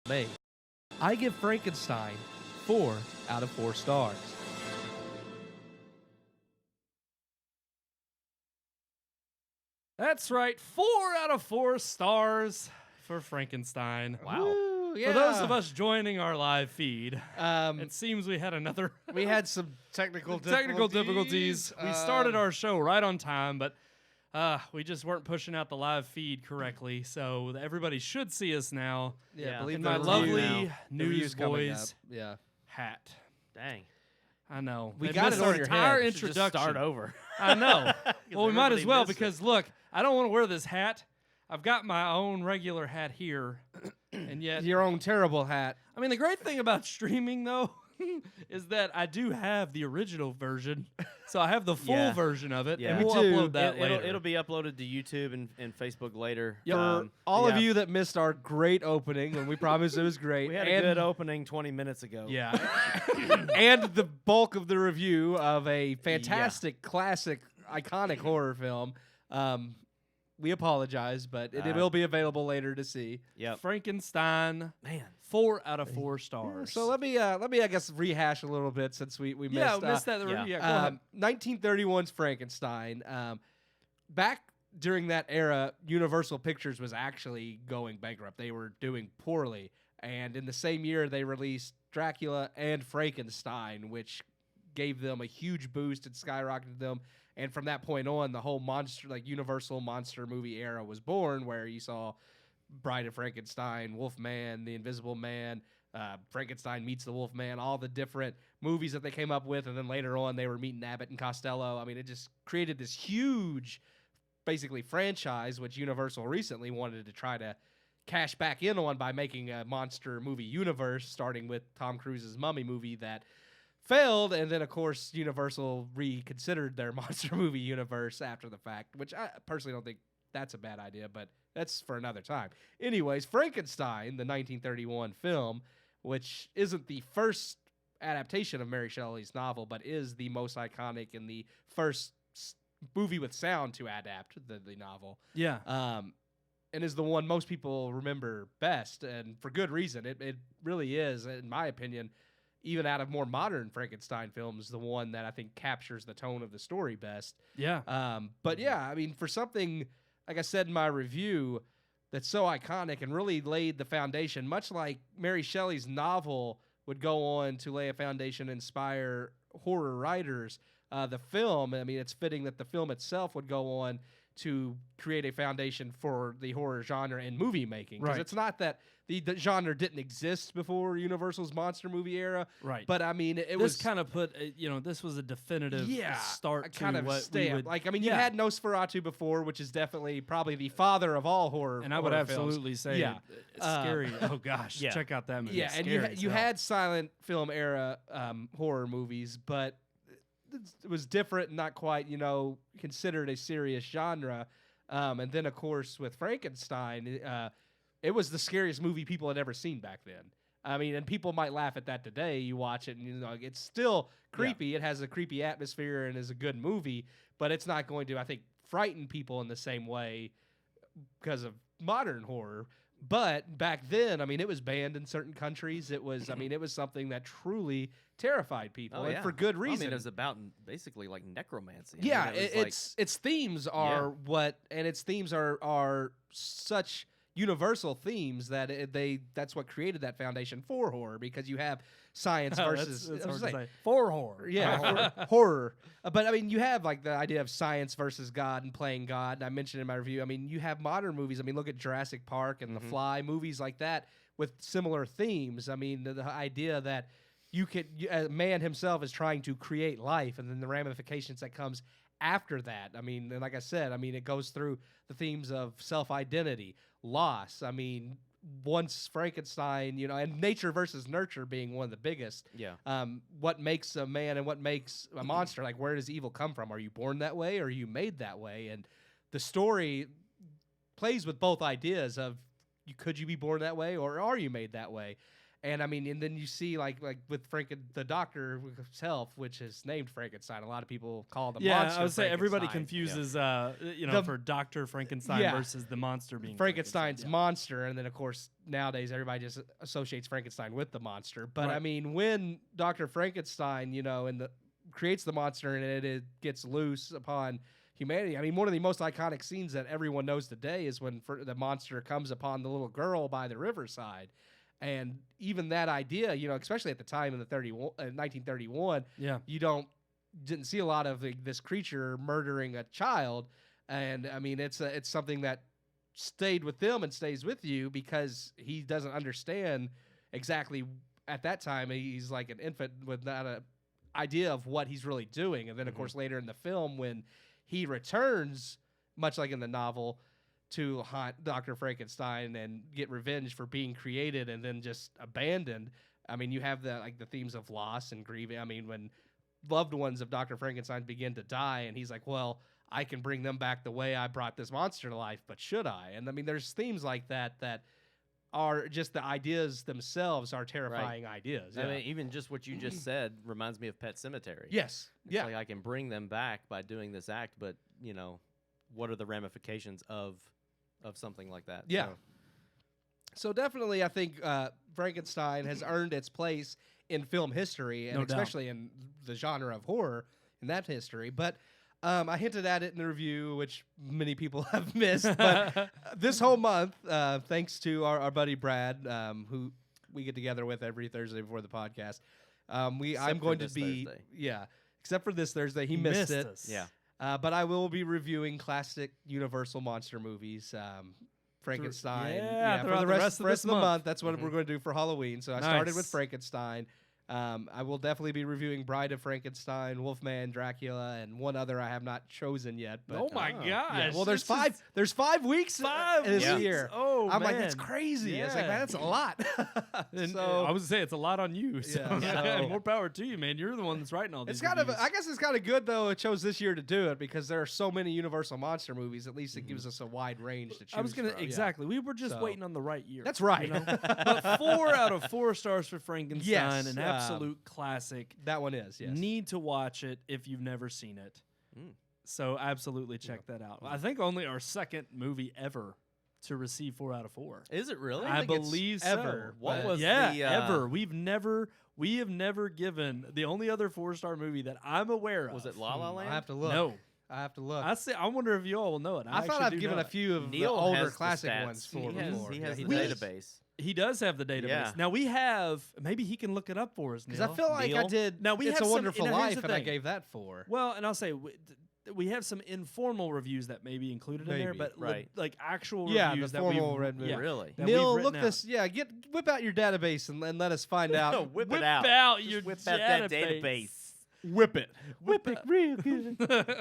made. I give Frankenstein 4 out of 4 stars. That's right, 4 out of 4 stars for Frankenstein. Wow. Woo, yeah. For those of us joining our live feed, Um, it seems we had another we had some technical difficulties. We started our show right on time, but we just weren't pushing out the live feed correctly. So everybody should see us now. Yeah. believe In the my review lovely now. The review's coming Newsboys up. Yeah. hat. Dang. I know. We They got missed it on our your entire head. Should introduction. just start over. I know. Well, we might as everybody well missed it. because look, I don't want to wear this hat. I've got my own regular hat here, and yet Your own terrible hat. I mean, the great thing about streaming, though, is that I do have the original version. So I have the full Yeah. version of it, Yeah. and Me we'll too. upload that later. It'll be uploaded to YouTube and Facebook later. For all of yeah. you that missed our great opening when we promised it was great, We had and, a good opening 20 minutes ago. Yeah. and the bulk of the review of a fantastic, classic, iconic horror film. We apologize, but it will be available later to see. Yep. Frankenstein, Man. 4 out of 4 stars. So let me I guess rehash a little bit since we missed. yeah, missed that. yeah. Yeah, go ahead. 1931's Frankenstein. Back during that era, Universal Pictures was actually going bankrupt. They were doing poorly, and in the same year, they released Dracula and Frankenstein, which gave them a huge boost and skyrocketed them. And from that point on, the whole Universal monster movie era was born, where you saw Bride of Frankenstein, Wolfman, The Invisible Man, Frankenstein Meets the Wolfman, all the different movies that they came up with. And then later on, they were meeting Abbott and Costello. I mean, it just created this huge, basically, franchise, which Universal recently wanted to try to cash back in on by making a monster movie universe, starting with Tom Cruise's Mummy movie that failed, and then, of course, Universal reconsidered their monster movie universe after the fact, which I personally don't think that's a bad idea, but that's for another time. Anyways, Frankenstein, the 1931 film, which isn't the first adaptation of Mary Shelley's novel, but is the most iconic and the first movie with sound to adapt the novel. Yeah. And is the one most people remember best, and for good reason. It really is, in my opinion, even out of more modern Frankenstein films, the one that I think captures the tone of the story best. Yeah. But yeah, I mean, for something, like I said in my review, that's so iconic and really laid the foundation, much like Mary Shelley's novel would go on to lay a foundation and inspire horror writers. The film, I mean, it's fitting that the film itself would go on to create a foundation for the horror genre and movie making. Because Right. it's not that the genre didn't exist before Universal's monster movie era. Right. But, I mean, it this was kind of put, this was a definitive start a to kind of what we stamp. would. Like, I mean, you had Nosferatu before, which is definitely probably the father of all horror. and I would horror films. absolutely say Yeah. it's scary. Oh, gosh. yeah. Check out that movie. Yeah, It's and scary as you hell. had silent film era horror movies, but it was different, and not quite, considered a serious genre. And then, of course, with Frankenstein, it was the scariest movie people had ever seen back then. I mean, and people might laugh at that today. You watch it, and it's still creepy. It has a creepy atmosphere and is a good movie, but it's not going to, I think, frighten people in the same way because of modern horror. But back then, I mean, it was banned in certain countries. It was, it was something that truly terrified people, and for good reason. I mean, it was about basically like necromancy. Yeah, I mean, it was its themes are its themes are such universal themes that that's what created that foundation for horror, because you have science versus That's I was hard to saying, say. For horror. yeah, horror. But I mean, you have like the idea of science versus God and playing God. And I mentioned in my review. I mean, you have modern movies. I mean, look at Jurassic Park and The Fly, movies like that with similar themes. I mean, the idea that a man himself is trying to create life, and then the ramifications that comes after that. I mean, and like I said, I mean, it goes through the themes of self-identity, loss. I mean, once Frankenstein, and nature versus nurture being one of the biggest. Yeah. What makes a man and what makes a monster? Like, where does evil come from? Are you born that way, or are you made that way? And the story plays with both ideas of could you be born that way, or are you made that way? And I mean, and then you see like with the doctor himself, which is named Frankenstein. A lot of people call the monster. I would say everybody Frankenstein. confuses, The- for Dr. Frankenstein versus the monster being Frankenstein's Frankenstein. monster, and then of course nowadays everybody just associates Frankenstein with the monster. But I Right. mean, when Dr. Frankenstein, creates the monster and it gets loose upon humanity. I mean, one of the most iconic scenes that everyone knows today is when the monster comes upon the little girl by the riverside. And even that idea, especially at the time in 1931, Yeah. you didn't see a lot of this creature murdering a child. And I mean, it's something that stayed with them and stays with you because he doesn't understand exactly at that time. He's like an infant with not a idea of what he's really doing. And then of course later in the film when he returns, much like in the novel, to haunt Dr. Frankenstein and get revenge for being created and then just abandoned. I mean, you have the themes of loss and grieving. I mean, when loved ones of Dr. Frankenstein begin to die, and he's like, well, I can bring them back the way I brought this monster to life, but should I? And I mean, there's themes like that are just the ideas themselves are terrifying ideas. I mean, even just what you just said reminds me of Pet Sematary. Yes. It's like I can bring them back by doing this act, but what are the ramifications of something like that? Yeah. So definitely, I think Frankenstein has earned its place in film history, and No doubt. especially in the genre of horror in that history. But I hinted at it in the review, which many people have missed. But this whole month, thanks to our buddy Brad, who we get together with every Thursday before the podcast, I'm going to be Thursday. except for this Thursday, he missed it. us. Yeah. But I will be reviewing classic Universal monster movies. Frankenstein. For throughout the the rest rest of of this the month. month. That's what we're going to do for Halloween. So I started with Nice. Frankenstein. I will definitely be reviewing Bride of Frankenstein, Wolfman, Dracula, and one other I have not chosen yet. But Oh my gosh! yeah, well, there's this five. is There's 5 weeks. 5 this weeks. year. Oh, I'm man. like, that's crazy. It's like, man, that's a lot. And, so I was gonna say it's a lot on you. So, Yeah, so- more power to you, man. You're the one that's writing all these. it's kind of. reviews. I guess it's kind of good though. It chose this year to do it because there are so many Universal monster movies. At least it gives us a wide range to choose. I was gonna from. Yeah. exactly. We were just So- waiting on the right year. That's right. you know? But 4 out of 4 stars for Frankenstein, Yes, an absolute classic. That one is, yes. Need to watch it if you've never seen it. Mm. So absolutely check that out. I think only our second movie ever to receive 4 out of 4. Is it really? I think it's believe ever, so. What but- was yeah, the ever. We have never given the only other 4-star movie that I'm aware of. Was it La La Land? I have to look. No. I have to look. I wonder if you all will know it. I thought actually I've do given know a it. few of Neil the older has the classic stats. ones for He has, before. he has Yeah, the does. database. He does have the database. Yeah. Now we have. Maybe he can look it up for us. Because I Neil. feel like I Neil? did. Now, we It's have a some- Wonderful you know, here's Life, the and I thing. gave that 4. Well, and I'll say we have some informal reviews that may be included in there, Maybe, but right. like actual Yeah, reviews the that formal we've red movie. Really? that Neil, we've look written this. Yeah, whip out your database and let us find out. Whip Whip it out. out Just your whip out that database. database. Whip it. Whip Whip it it. real good.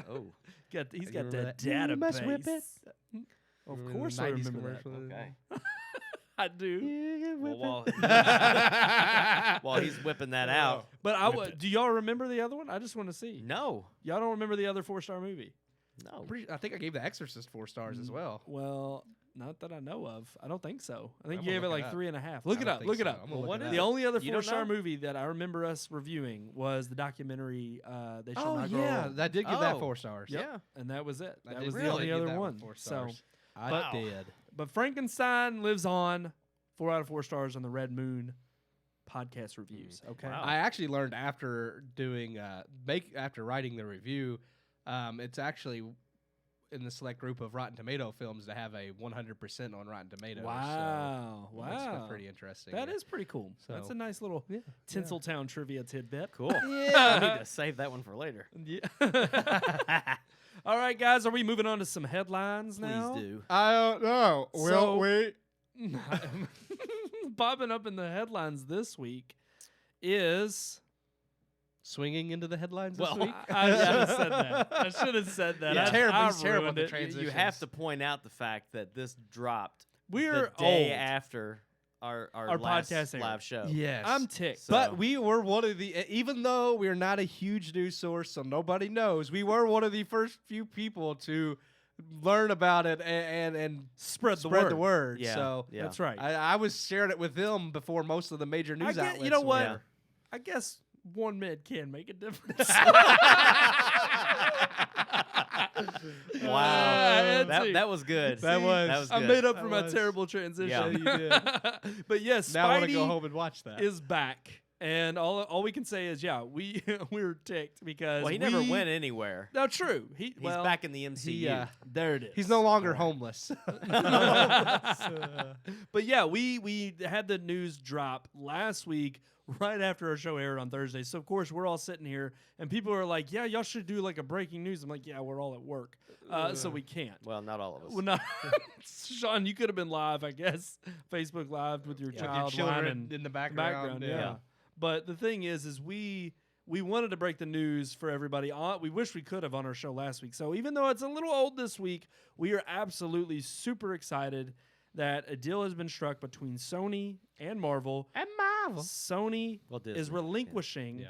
Oh, He's You got remember that that? You must whip database. it. Of Remember course the I 90s remember that. commercial? okay. I do. Well, while he's whipping that Oh. out, But do y'all remember the other one? I just want to see. no, Y'all don't remember the other 4-star movie? no. I think I gave The Exorcist 4 stars as well. Well, not that I know of. I don't think so. I think I'm you gonna gave it look it like up. 3.5. Look I it don't up. think Look it so. up. I'm gonna Well, look what it is up. The only other You don't 4-star know? movie that I remember us reviewing was the documentary They Shall Oh Not Grow yeah, Old. that did give that Oh. 4 stars. Yep. Yeah. And that was it. I That did was the really only give other that one. 4 So, stars. I Wow. did. but Frankenstein lives on. 4 out of 4 stars on the Red Moon podcast reviews. Okay. Wow. I actually learned after doing after writing the review, it's actually in the select group of Rotten Tomato films to have a 100% on Rotten Tomatoes. Wow. So that's Wow. pretty interesting. That is pretty cool. That's So- a nice little Yeah. Tinseltown trivia tidbit. Cool. I Yeah. need to save that one for later. Yeah. All right, guys. Are we moving on to some headlines now? Please do. I don't know. So- we? Popping up in the headlines this week is. Swinging into the headlines Well, this week? I should have said that. I should have said that. He's I- terrible. I He's terrible ruined at it. the transition. You have to point out the fact that this dropped We're the day old. after our Our last podcast aired. live show. Yes. I'm ticked. So- But we were one of the, even though we're not a huge news source, so nobody knows, we were one of the first few people to learn about it and Spread the spread the word. word. Yeah, So yeah. That's right. I was sharing it with them before most of the major news outlets. You know what? Yeah. I guess one man can make a difference. Wow. That That was good. That was- That was I good. made up That for my was- terrible transition. Yeah, you did. But yes, Now I want to Spidey go home and watch that. is back, and all we can say is, yeah, we we're ticked because Well, he never went anywhere. No, true. He's well, back in the MCU. He, There it is. he's no longer Right. homeless. But yeah, we had the news drop last week right after our show aired on Thursday. So of course we're all sitting here and people are like, "Yeah, y'all should do like a breaking news." I'm like, "Yeah, we're all at work, so we can't." Well, not all of us. Well, no, Sean, you could have been live, I guess, Facebook Live with your With your child children whining in the background. yeah. But the thing is we wanted to break the news for everybody. We wish we could have on our show last week. So even though it's a little old this week, we are absolutely super excited that a deal has been struck between Sony and Marvel. And Marvel. Sony Well, Disney, is relinquishing. Yeah.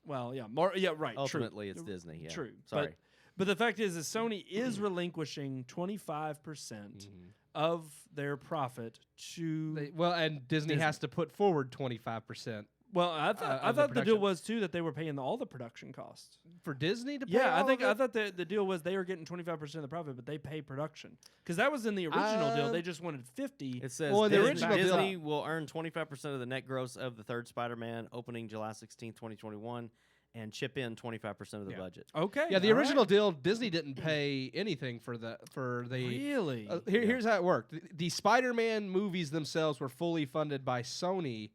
Well, yeah, right. Ultimately, true. it's Disney. Yeah. True. Sorry. But the fact is Sony is relinquishing 25% of their profit to. And Disney Disney. has to put forward 25% Well, I thought of the the deal production. was too that they were paying all the production costs. for Disney to pay. Yeah, I all think of I it? thought the deal was they were getting 25% of the profit, but they pay production because that was in the original deal. They just wanted 50. It says Well, in the Disney, original deal- Disney will earn 25% of the net gross of the third Spider-Man opening July 16th, 2021, and chip in 25% of the Yeah. budget. Okay. Yeah, the all right. original deal, Disney didn't pay anything for the Really? Here's how it worked. The Spider-Man movies themselves were fully funded by Sony,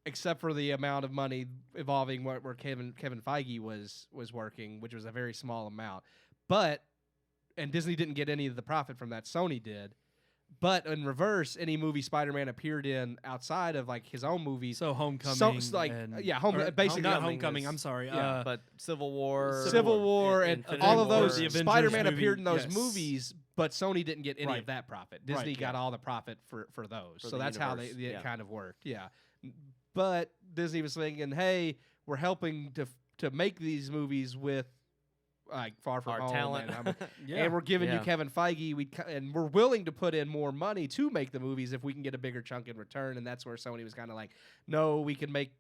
except for the amount of money involving where Kevin Feige was working, which was a very small amount. And Disney didn't get any of the profit from that. Sony did. But in reverse, any movie Spider-Man appeared in outside of like his own movies, So Homecoming. like basically not Homecoming Homecoming. is- I'm sorry. yeah, But Civil War, Civil War, and Infinity all of War, those the Avengers Spider-Man movie, appeared in those yes. movies, but Sony didn't get any Right. of that profit. Disney Right, got yeah. all the profit for those. For So the that's how universe, it yeah. kind of worked. Yeah. But Disney was thinking, hey, we're helping to make these movies with like Far From our Home talent. Yeah. and we're giving you Yeah. Kevin Feige, and we're willing to put in more money to make the movies if we can get a bigger chunk in return. And that's where Sony was kind of like, no, we can make.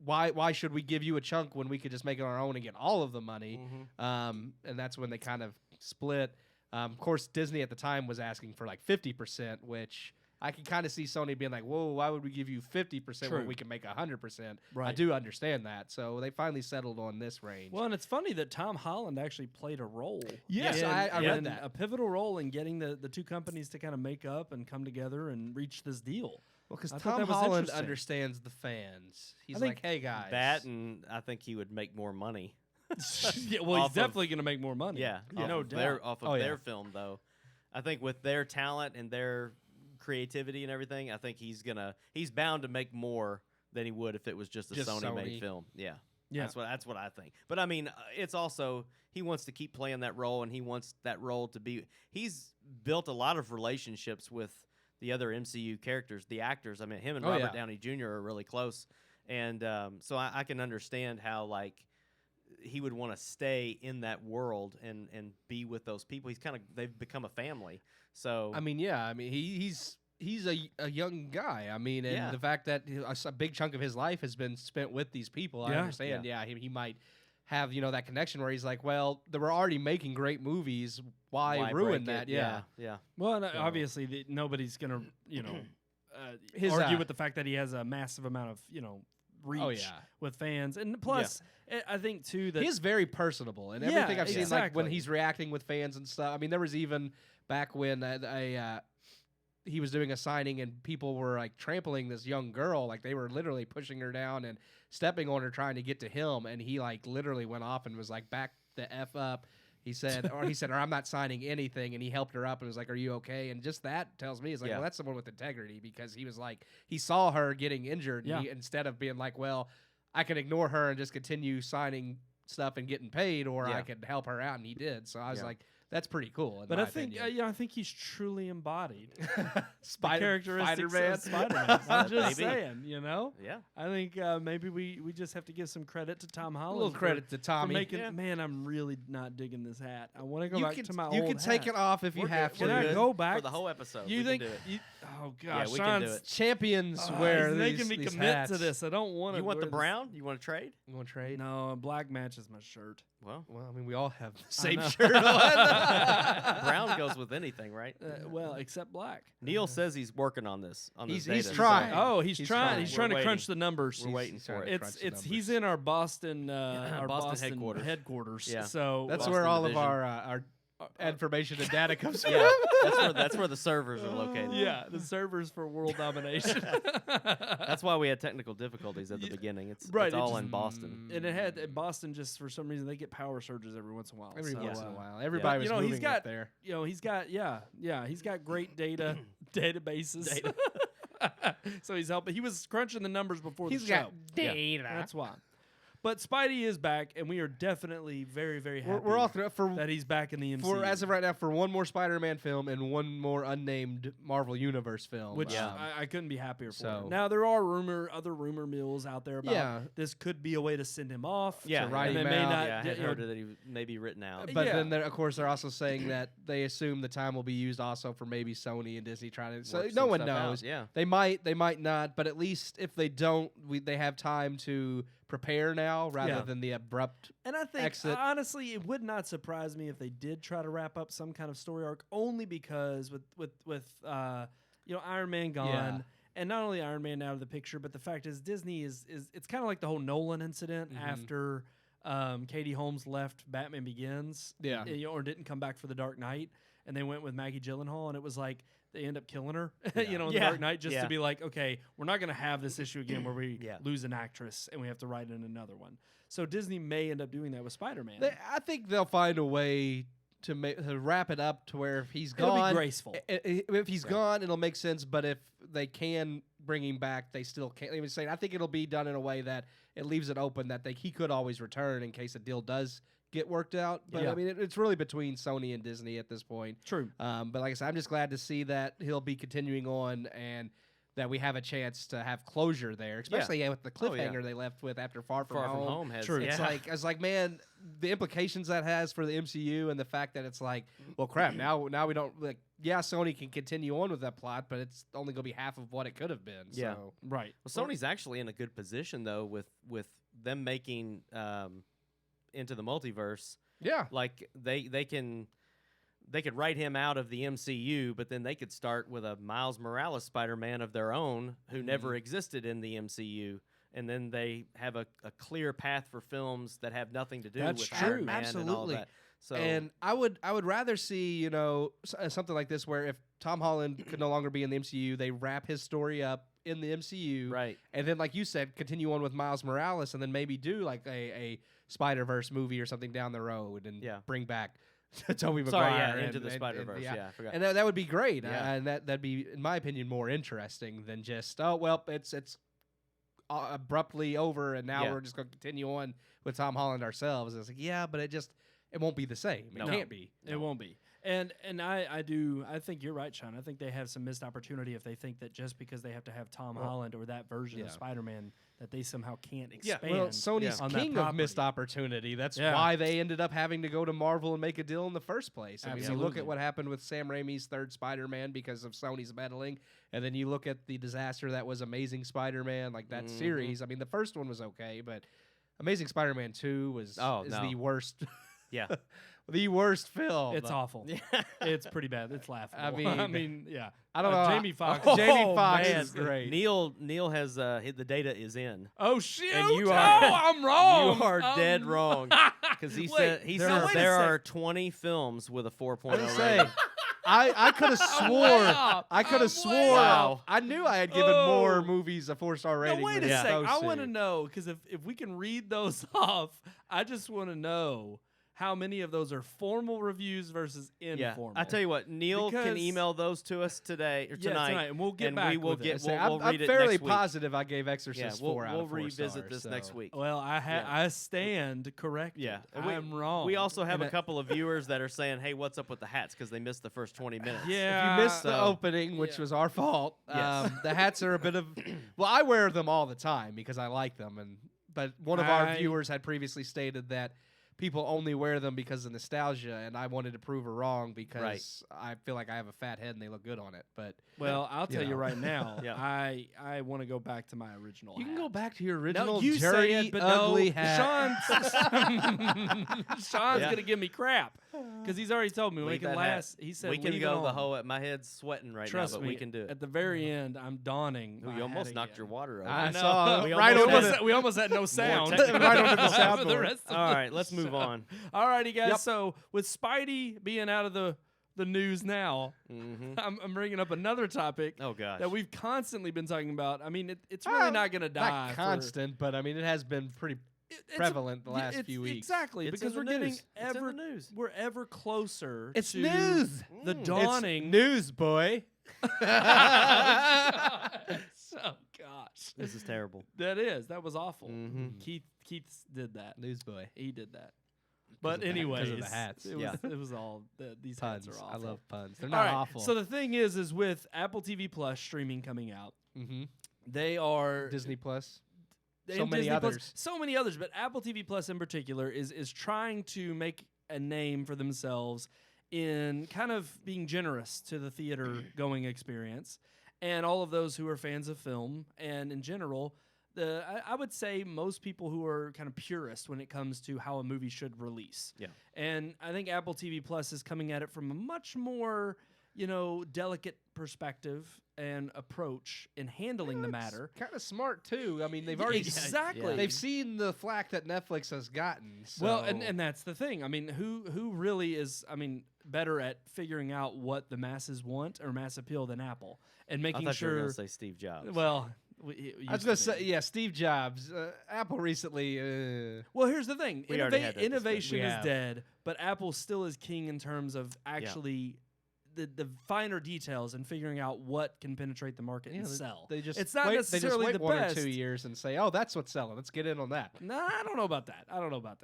Why should we give you a chunk when we could just make it on our own and get all of the money? Mhm. And that's when they kind of split. Of course, Disney at the time was asking for like 50%, which I can kind of see Sony being like, whoa, why would we give you 50% when True. we can make 100%? I Right. do understand that. So they finally settled on this range. Well, and it's funny that Tom Holland actually played a role. Yes, in- I read in that. A pivotal role in getting the two companies to kind of make up and come together and reach this deal. Because I thought Tom that was Holland interesting. understands the fans. He's think like, hey, guys. That, and I think he would make more money. Yeah, well, Off he's of- definitely going to make more money. Yeah, no doubt. Off of Oh, yeah. their film, though. I think with their talent and their creativity and everything, I think he's bound to make more than he would if it was just a Just Sony made Sony. film. Yeah. Yeah. That's what I think. But I mean, it's also he wants to keep playing that role, and he wants that role to be. He's built a lot of relationships with the other MCU characters, the actors. I mean, him and Oh, Robert yeah. Downey Jr. are really close, and so I can understand how like he would want to stay in that world and be with those people. They've become a family. So I mean, yeah. I mean, he's a young guy. I mean, and Yeah. the fact that a big chunk of his life has been spent with these people, I Yeah. understand. Yeah, he might have that connection where he's like, well, they were already making great movies. Why ruin break that? it? Yeah. yeah. Well, and So- obviously nobody's going to, His, argue uh, with the fact that he has a massive amount of, reach Oh yeah. with fans. And plus, I think, too, that He is very personable, and Yeah, everything I've seen, like when exactly. he's reacting with fans and stuff. I mean, there was even back when he was doing a signing and people were like trampling this young girl, like they were literally pushing her down and stepping on her trying to get to him, and he like literally went off and was like, back the F up. He said, or I'm not signing anything, and he helped her up and was like, are you okay? And just that tells me, it's like, Yeah. well, that's someone with integrity, because he was like, he saw her getting injured, and Yeah. instead of being like, well, I can ignore her and just continue signing stuff and getting paid, or I Yeah. could help her out, and he did. So I was Yeah. like, That's pretty cool. But I think I think he's truly embodied the characteristics Spider-Man. of Spider-Man. I'm just Maybe. saying, Yeah. I think maybe we just have to give some credit to Tom A Holland. little credit to for Tommy. making. Man, I'm really not digging this hat. I want to go you back can, to my you old can take hat. it off if you We're have good. to. Can I good go back for the whole episode? You We think? can do it. Oh gosh, we can do Sean's- it. Champions Oh, wear he's these, making me these commit hats. to this. I don't want to. You want the brown? You want to trade? You want to trade? No, black matches my shirt. Well, Well, I mean, we all have the I same know. shirt on. brown goes with anything, right? Well, except black. Neil says he's working on this. He's data. trying. Oh, he's He's trying. trying. He's We're trying to waiting. crunch the numbers. We're waiting for it. It's he's in our Boston Boston headquarters. Yeah. So That's Boston where all division. of our information and data comes from. Yeah, that's where the servers are located. yeah, the servers for world domination. That's why we had technical difficulties at the beginning. It's Right, it's it all just- in Boston. And it had in Boston just for some reason they get power surges every once in a while. Every so, once in a uh, while, everybody But, was you know, he's moving got- up there. You know, he's got he's got great databases. So he's helping. He was crunching the numbers before He's the show. got data. That's why. But Spidey is back, and we are definitely very, very happy We're all through for that he's back in the MCU. for as of right now for one more Spider-Man film and one more unnamed Marvel Universe film. which Yeah. I couldn't be happier for. So- Now there are other rumor mills out there about Yeah. this could be a way to send him off. Yeah, to write and they him may out. not. Yeah, I had you know, heard that he may be written out. But Yeah. then, of course, they're also saying that they assume the time will be used also for maybe Sony and Disney trying to. So Work no some one stuff out, knows. Yeah. They might not. But at least if they don't, they have time to prepare now rather Yeah. than the abrupt. And I think exit. honestly, it would not surprise me if they did try to wrap up some kind of story arc, only because with Iron Man gone. Yeah. And not only Iron Man out of the picture, but the fact is Disney is it's kind of like the whole Nolan incident Mhm. after Katie Holmes left Batman Begins, Yeah. or didn't come back for The Dark Knight, and they went with Maggie Gyllenhaal, and it was like they end up killing her, Yeah. in The Yeah. Dark Knight, just Yeah. to be like, okay, we're not going to have this issue again where we Yeah. lose an actress and we have to write in another one. So Disney may end up doing that with Spider-Man. I think they'll find a way to wrap it up to where if he's It'll gone, be graceful. If he's Right. gone, it'll make sense. But if they can bring him back, they still can't. They would say I think it'll be done in a way that it leaves it open that he could always return in case a deal does get worked out. But Yeah. I mean, it's really between Sony and Disney at this point. True. But like I said, I'm just glad to see that he'll be continuing on and that we have a chance to have closure there, especially with the Oh, yeah. cliffhanger they left with after Far From Far Home. From Home has True. Yeah. It's like, man, the implications that has for the MCU and the fact that it's like, well, crap, now we don't like. Yeah, Sony can continue on with that plot, but it's only going to be half of what it could have been. Yeah. So. Right. Well, Sony's actually in a good position though with them making Into the Multiverse. Yeah, Like they could write him out of the MCU, but then they could start with a Miles Morales Spider-Man of their own who never existed in the MCU, and then they have a clear path for films that have nothing to do That's with true. Iron Man and all Absolutely. that. So and I would rather see something like this where if Tom Holland could no longer be in the MCU, they wrap his story up in the MCU, right, and then like you said, continue on with Miles Morales, and then maybe do like a Spider-Verse movie or something down the road, and Yeah. bring back Tobey Maguire. sorry, yeah, and- Into the and- Spider-Verse. yeah. Yeah, I forgot. And that would be great, Yeah. and that'd be, in my opinion, more interesting than just it's abruptly over, and now Yeah. we're just going to continue on with Tom Holland ourselves. It's like, yeah, but it won't be the same. It No. can't be. It won't be. And I think you're right, Sean. I think they have some missed opportunity if they think that just because they have to have Tom Holland or that version of yeah. Spider-Man that they somehow can't Yeah, expand. Well, Sony's on that king of missed property. opportunity. That's Yeah. why they ended up having to go to Marvel and make a deal in the first place. I mean, you look Absolutely. at what happened with Sam Raimi's third Spider-Man because of Sony's meddling, and then you look at the disaster that was Amazing Spider-Man, like that Mhm. series. I mean, the first one was okay, but Amazing Spider-Man 2 is Oh, is no. the worst. Yeah. The worst film. It's awful. Yeah. It's pretty bad. It's laughable. I I mean, mean, yeah. I don't know. Jamie Foxx. Jamie Foxx man. is great. Neil has the data is in. Oh shoot! And you oh, are- I'm wrong. You are dead wrong because he Wait, said there says are- there are 20 films with a 4.0 I rating. say, I could have I'm swore. way off. I could I'm have way swore. off. I knew I had given Oh. more movies a 4-star rating. No, wait than a Yeah. sec. those I want to two. know because if we can read those off, I just want to know how many of those are formal reviews versus informal. I tell you what, Neil can Because- email those to us today or tonight, and we'll get and back we will with get. it. We'll I'm read it fairly next week. positive I gave Exorcist We'll 4 out of 4 revisit stars, this so. next week. Well, I stand corrected. Yeah, I'm wrong. We also have And a couple of viewers that are saying, "Hey, what's up with the hats?" Because they missed the first 20 minutes. Yeah, If you missed the So- opening, which was our fault, Yes. the hats are a bit of. Well, I wear them all the time because I like them, but one of our viewers had previously stated that people only wear them because of nostalgia, and I wanted to prove her wrong because I feel like I have a fat head and they look good on it. But Well, I'll tell you know. right now, Yeah. I want to go back to my original. you can hat. go back to your No, original you dirty, say it, but ugly no, hat. Sean's gonna give me crap because he's already told me we Leave can that last. He said we can leave go it the on. whole. My head's sweating right Trust now, but me, we can do it. At the very end, I'm donning. Ooh, my you almost hat knocked again. your water over. I know. saw We right almost over had the. We almost had no sound. technical Right over the For the soundboard. rest of All the right, let's move show. on. Alrighty, guys. Yep. So with Spidey being out of the news now, hmm I'm bringing up another topic Oh gosh. that we've constantly been talking about. I mean, it's really not going to die. Not for- constant, but I mean it has been pretty it's- prevalent the last it's- few weeks. Exactly, It's because in we're the getting news. It's in ever the news. we're ever closer. It's to news. The Mm. dawning. It's news, boy. Oh gosh, This is terrible. that was awful. Mhm. Keith did that. News boy. He did that. But of the- anyways, 'cause of the hats. It was, Yeah. it was all these Puns. hats are I awful. love puns. They're All not right, awful. So the thing is with Apple TV Plus streaming coming out, mm-hmm. they are Disney Plus. and so many Disney Plus, others. so many others, but Apple TV Plus in particular is trying to make a name for themselves in kind of being generous to the theater going experience and all of those who are fans of film and in general. I would say most people who are kind of purists when it comes to how a movie should release. Yeah. And I think Apple TV Plus is coming at it from a much more, delicate perspective and approach in handling the matter. Kind of smart too. I mean, they've Yeah, already exactly. they've seen the flack that Netflix has gotten. So. Well, and that's the thing. I mean, who really is? I mean, better at figuring out what the masses want or mass appeal than Apple and I making thought you were sure. gonna say Steve Jobs. Well, I was gonna say, yeah, Steve Jobs. Apple recently. Well, here's the thing. We already had that Innovation discussion. We is have. dead, but Apple still is king in terms of actually the finer details and figuring out what can penetrate the market and sell. They just It's not wait, necessarily they the just wait best. 1 or 2 years and say, "Oh, that's what's selling. Let's get in on that." No, I don't know about that.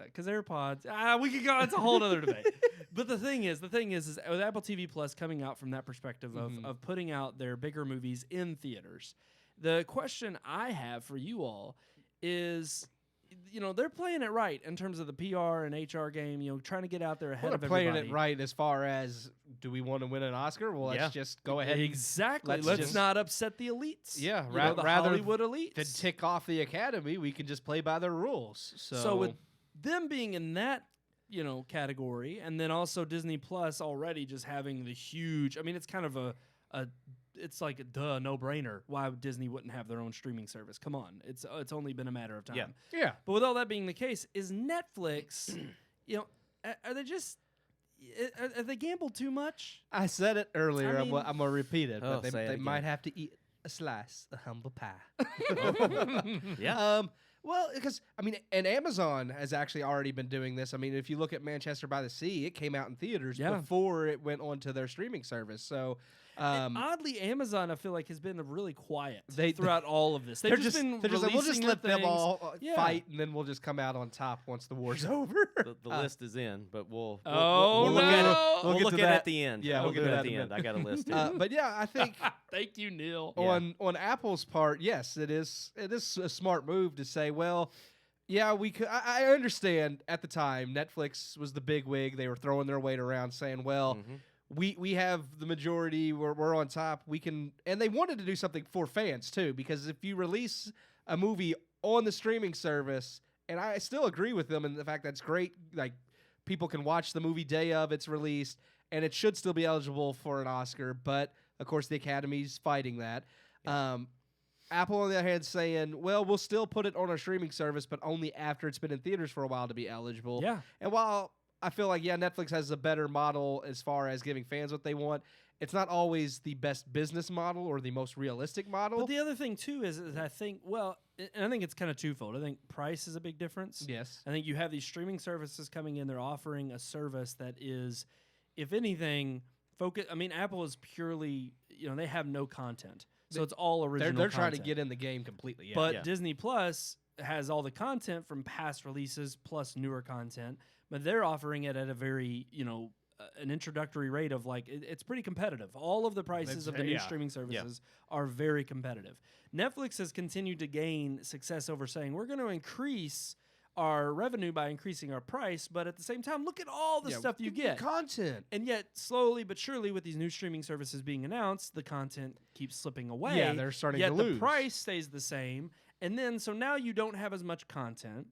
Because AirPods, we could go. It's a whole other debate. But the thing is with Apple TV Plus coming out from that perspective of putting out their bigger movies in theaters. The question I have for you all is, they're playing it right in terms of the PR and HR game. Trying to get out there ahead Well, of they're playing everybody. it right as far as, do we want to win an Oscar? Well, let's Yeah. just go ahead. Exactly. let's Let's just- not upset the elites. Yeah, the rather Hollywood elites. than tick off the Academy, we can just play by their rules. So with them being in that category, and then also Disney Plus already just having the huge. I mean, it's kind of it's like a no-brainer. Why Disney wouldn't have their own streaming service? Come on, it's only been a matter of time. Yeah. But with all that being the case, is Netflix, are they just are they gambled too much? I said it earlier. I I'm mean- gonna repeat it, Oh, but say it they again. might have to eat a slice of humble pie. Yeah. Well, because and Amazon has actually already been doing this. I mean, if you look at Manchester by the Sea, it came out in theaters Yeah. before it went on to their streaming service. So, And oddly, Amazon I feel like has been really quiet They- throughout all of this. They've they're just been they're just like, we'll just releasing let their them things. all Yeah. fight, and then we'll just come out on top once the war's over. the list is in, but we'll Oh, we'll look at it. no. We'll We'll get look to at it that. at the end. Yeah, we'll we'll get do it that at the in a end. I got a list here. But yeah, I think Thank you, Neil. on Apple's part, yes, it is a smart move to say, well, yeah, we could. I understand at the time Netflix was the big wig. They were throwing their weight around, saying, well. Mhm. We have the majority. We're on top. We can, and they wanted to do something for fans too, because if you release a movie on the streaming service, and I still agree with them in the fact that's great. Like people can watch the movie day of its release, and it should still be eligible for an Oscar. But of course, the Academy's fighting that. Apple, on the other hand, saying, well, we'll still put it on our streaming service, but only after it's been in theaters for a while to be eligible. Yeah. And while I feel like, Netflix has a better model as far as giving fans what they want, it's not always the best business model or the most realistic model. But the other thing too is I think and I think it's kind of twofold. I think price is a big difference. Yes. I think you have these streaming services coming in. They're offering a service that is, if anything, focus. I mean, Apple is purely, they have no content, so it's all original. They're trying to content. get in the game completely. Yeah. But Disney Plus has all the content from past releases plus newer content, but they're offering it at a very, an introductory rate of it's pretty competitive. All of the prices of the new streaming services are very competitive. Netflix has continued to gain success over saying we're going to increase our revenue by increasing our price, but at the same time, look at all the stuff you get. Content. And yet, slowly but surely, with these new streaming services being announced, the content keeps slipping away. Yeah, they're starting to lose. The price stays the same. And then, so now you don't have as much content.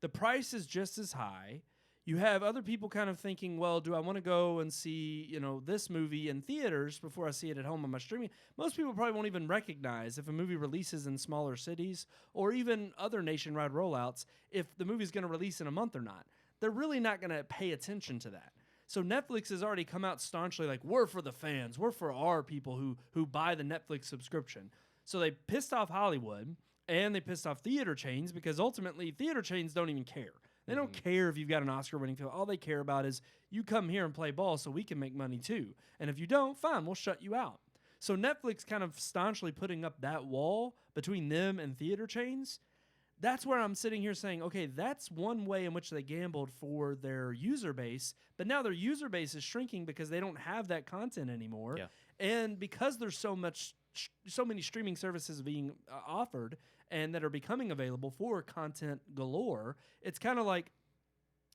The price is just as high. You have other people kind of thinking, well, do I want to go and see, this movie in theaters before I see it at home on my streaming? Most people probably won't even recognize if a movie releases in smaller cities or even other nationwide rollouts if the movie's going to release in a month or not. They're really not going to pay attention to that. So Netflix has already come out staunchly like, we're for the fans. We're for our people who buy the Netflix subscription. So they pissed off Hollywood and they pissed off theater chains because ultimately theater chains don't even care. They don't care if you've got an Oscar-winning film. All they care about is you come here and play ball so we can make money too. And if you don't, fine, we'll shut you out. So Netflix kind of staunchly putting up that wall between them and theater chains. That's where I'm sitting here saying, okay, that's one way in which they gambled for their user base. But now their user base is shrinking because they don't have that content anymore. Yeah. And because there's so many streaming services being offered and that are becoming available for content galore, it's kind of like,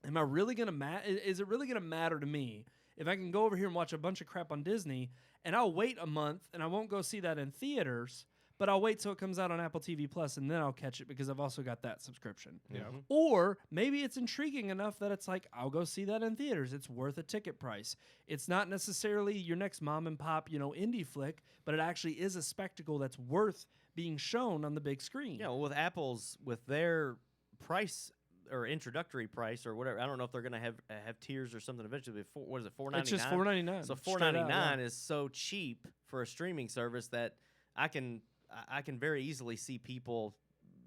am I really going to is it really going to matter to me if I can go over here and watch a bunch of crap on Disney and I'll wait a month and I won't go see that in theaters, but I'll wait till it comes out on Apple TV Plus and then I'll catch it because I've also got that subscription. Yeah. Or maybe it's intriguing enough that it's like, I'll go see that in theaters. It's worth a ticket price. It's not necessarily your next mom and pop, indie flick, but it actually is a spectacle that's worth being shown on the big screen. Yeah, well, with their price or introductory price or whatever, I don't know if they're going to have tiers or something eventually. What is it, $4.99? It's just $4.99. So $4.99 is so cheap for a streaming service that I can very easily see people,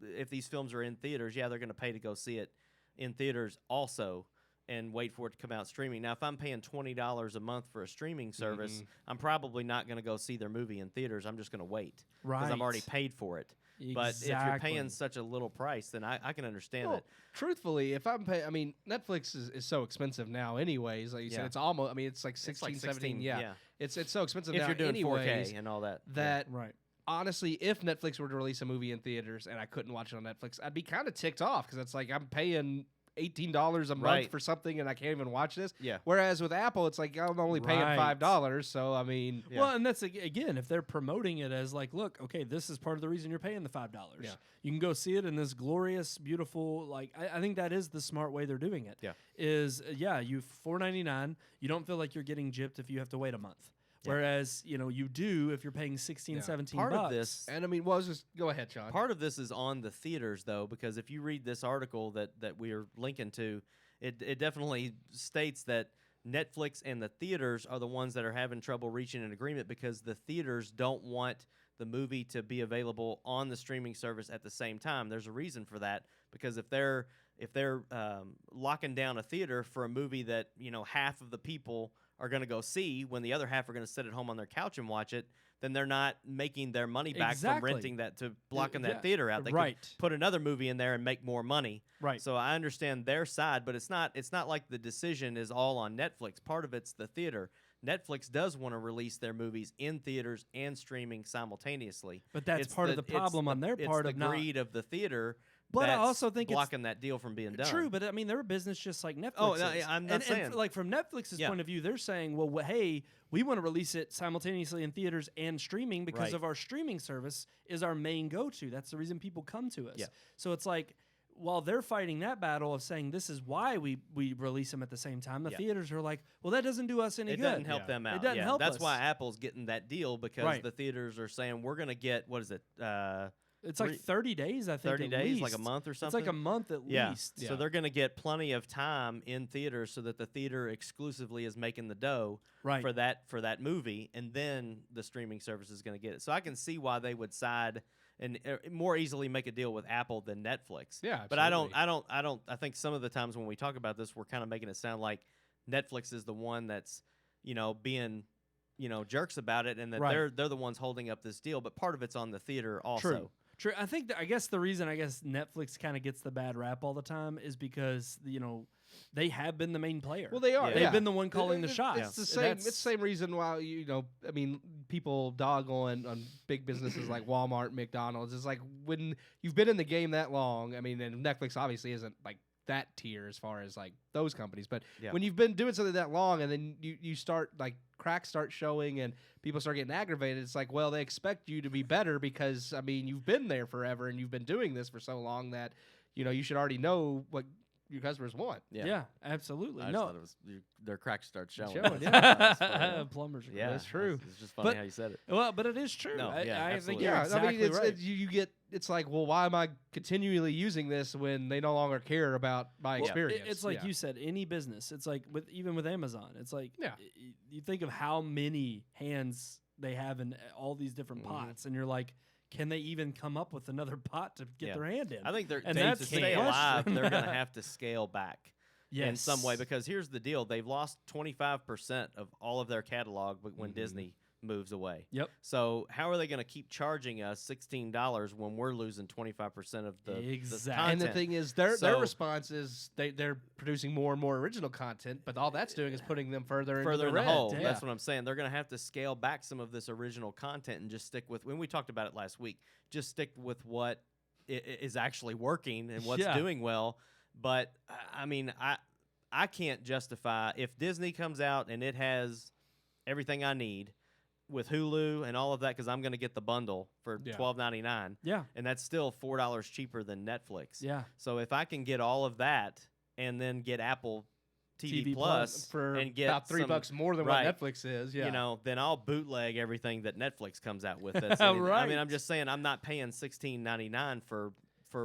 if these films are in theaters, they're going to pay to go see it in theaters also and wait for it to come out streaming. Now, if I'm paying $20 a month for a streaming service, I'm probably not going to go see their movie in theaters. I'm just going to wait because I'm already paid for it. Exactly. But if you're paying such a little price, then I can understand that. Truthfully, if I'm paying, Netflix is so expensive now anyways. Like you said, it's almost, it's like 16, 17. Yeah. It's so expensive if now you're doing anyways, 4K and all that. Right. Honestly, if Netflix were to release a movie in theaters and I couldn't watch it on Netflix, I'd be kind of ticked off because it's like I'm paying $18 a month for something and I can't even watch this. Yeah. Whereas with Apple, it's like I'm only paying $5. So well, and that's again, if they're promoting it as like, look, okay, this is part of the reason you're paying the $5. Yeah. You can go see it in this glorious, beautiful. I think that is the smart way they're doing it. Yeah. Is you $4.99. You don't feel like you're getting gypped if you have to wait a month. Whereas, you do if you're paying 16, 17 Part bucks. of this, and just go ahead, John. Part of this is on the theaters, though, because if you read this article that we are linking to, it definitely states that Netflix and the theaters are the ones that are having trouble reaching an agreement because the theaters don't want the movie to be available on the streaming service at the same time. There's a reason for that because if they're locking down a theater for a movie that half of the people are going to go see when the other half are going to sit at home on their couch and watch it, then they're not making their money back from renting that to blocking that theater out. They could put another movie in there and make more money. Right. So I understand their side, but it's not like the decision is all on Netflix. Part of it's the theater. Netflix does want to release their movies in theaters and streaming simultaneously. But that's part of the problem on their part of the greed of the theater. But I also think blocking that deal from being done. True, but they're a business just like Netflix. Oh, no, I'm not saying. And from Netflix's point of view, they're saying, well, hey, we want to release it simultaneously in theaters and streaming because of our streaming service is our main go-to. That's the reason people come to us. Yeah. So it's like, while they're fighting that battle of saying this is why we release them at the same time, the theaters are like, well, that doesn't do us any good. It doesn't help them out. It doesn't help That's us. why Apple's getting that deal because the theaters are saying we're going to get, what is it, It's like 30 days, I think. 30 at days, least. like a month or It's something. like a month at least. So they're going to get plenty of time in theaters so that the theater exclusively is making the dough Right. for that movie, and then the streaming service is going to get it. So I can see why they would side and more easily make a deal with Apple than Netflix. Yeah, but absolutely. I think some of the times when we talk about this, we're kind of making it sound like Netflix is the one that's being jerks about it, and that Right. they're the ones holding up this deal. But part of it's on the theater also. True. I think I guess the reason Netflix kind of gets the bad rap all the time is because they have been the main player. Well, they are. Yeah. They've Yeah. been the one calling the shots. It's the same. It's the same reason why I mean, people dog on big businesses like Walmart, McDonald's. It's like when you've been in the game that long. I mean, and Netflix obviously isn't like that tier as far as like those companies, but Yeah. when you've been doing something that long and then you start like cracks start showing and people start getting aggravated, it's like, well, they expect you to be better because I mean you've been there forever and you've been doing this for so long that you should already know what your customers want. Yeah, absolutely. I just thought it was their cracks start showing. Showing, That's funny. Plumbers. Are Yeah, That's true. It's just funny But- how you said it. Well, but it is true. No, I think absolutely. you're Yeah, exactly I mean, right. you get it's like, well, why am I continually using this when they no longer care about my Well, experience? It's like Yeah. you said, any business. It's like even with Amazon. It's like Yeah. you think of how many hands they have in all these different pots, and you're like, can they even come up with another pot to get Yeah. their hand in? I think And to that's the stay alive, question. they're going to have to scale back in some way, Yes. because here's the deal: they've lost 25% of all of their catalog when Disney moves away. Yep. So how are they going to keep charging us $16 when we're losing 25% of the Exactly. content? And the thing is, their So- response is they're producing more and more original content, but all that's doing is putting them further in the red. hole. Yeah. That's what I'm saying. They're going to have to scale back some of this original content and just stick with. When we talked about it last week, just stick with what is actually working and what's Yeah. doing well. But I mean, I can't justify if Disney comes out and it has everything I need with Hulu and all of that, because I'm going to get the bundle for Yeah. $12.99, Yeah. and that's still $4 cheaper than Netflix. Yeah. So if I can get all of that and then get Apple TV Plus for and get about $3 more than right, what Netflix is. Yeah, then I'll bootleg everything that Netflix comes out with. That's Right. I mean, I'm just saying I'm not paying $16.99 for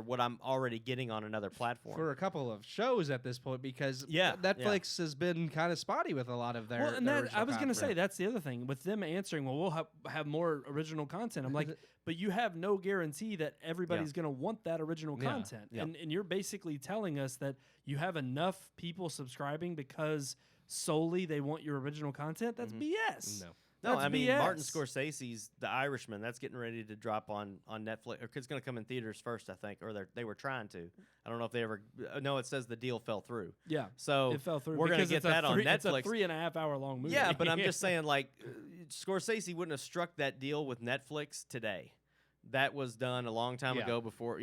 what I'm already getting on another platform. for a couple of shows at this point because Yeah, Netflix has been kind of spotty with a lot of their. Well, and their that, I original was going to say content. that's the other thing with them answering. Well, we'll have more original content. I'm like, but you have no guarantee that everybody's going to want that original Yeah. content, Yeah. and you're basically telling us that you have enough people subscribing because solely they want your original content. That's BS. No. No, That's I mean BS. Martin Scorsese's The Irishman. That's getting ready to drop on Netflix. Or it's going to come in theaters first, I think, or they were trying to. I don't know if they ever. No, it says the deal fell through. Yeah, So it fell through. We're going to because get it's a that on three- It's a Netflix. 3.5 hour long movie. Yeah, but I'm just saying, like, Scorsese wouldn't have struck that deal with Netflix today. That was done a long time Yeah. ago. Before I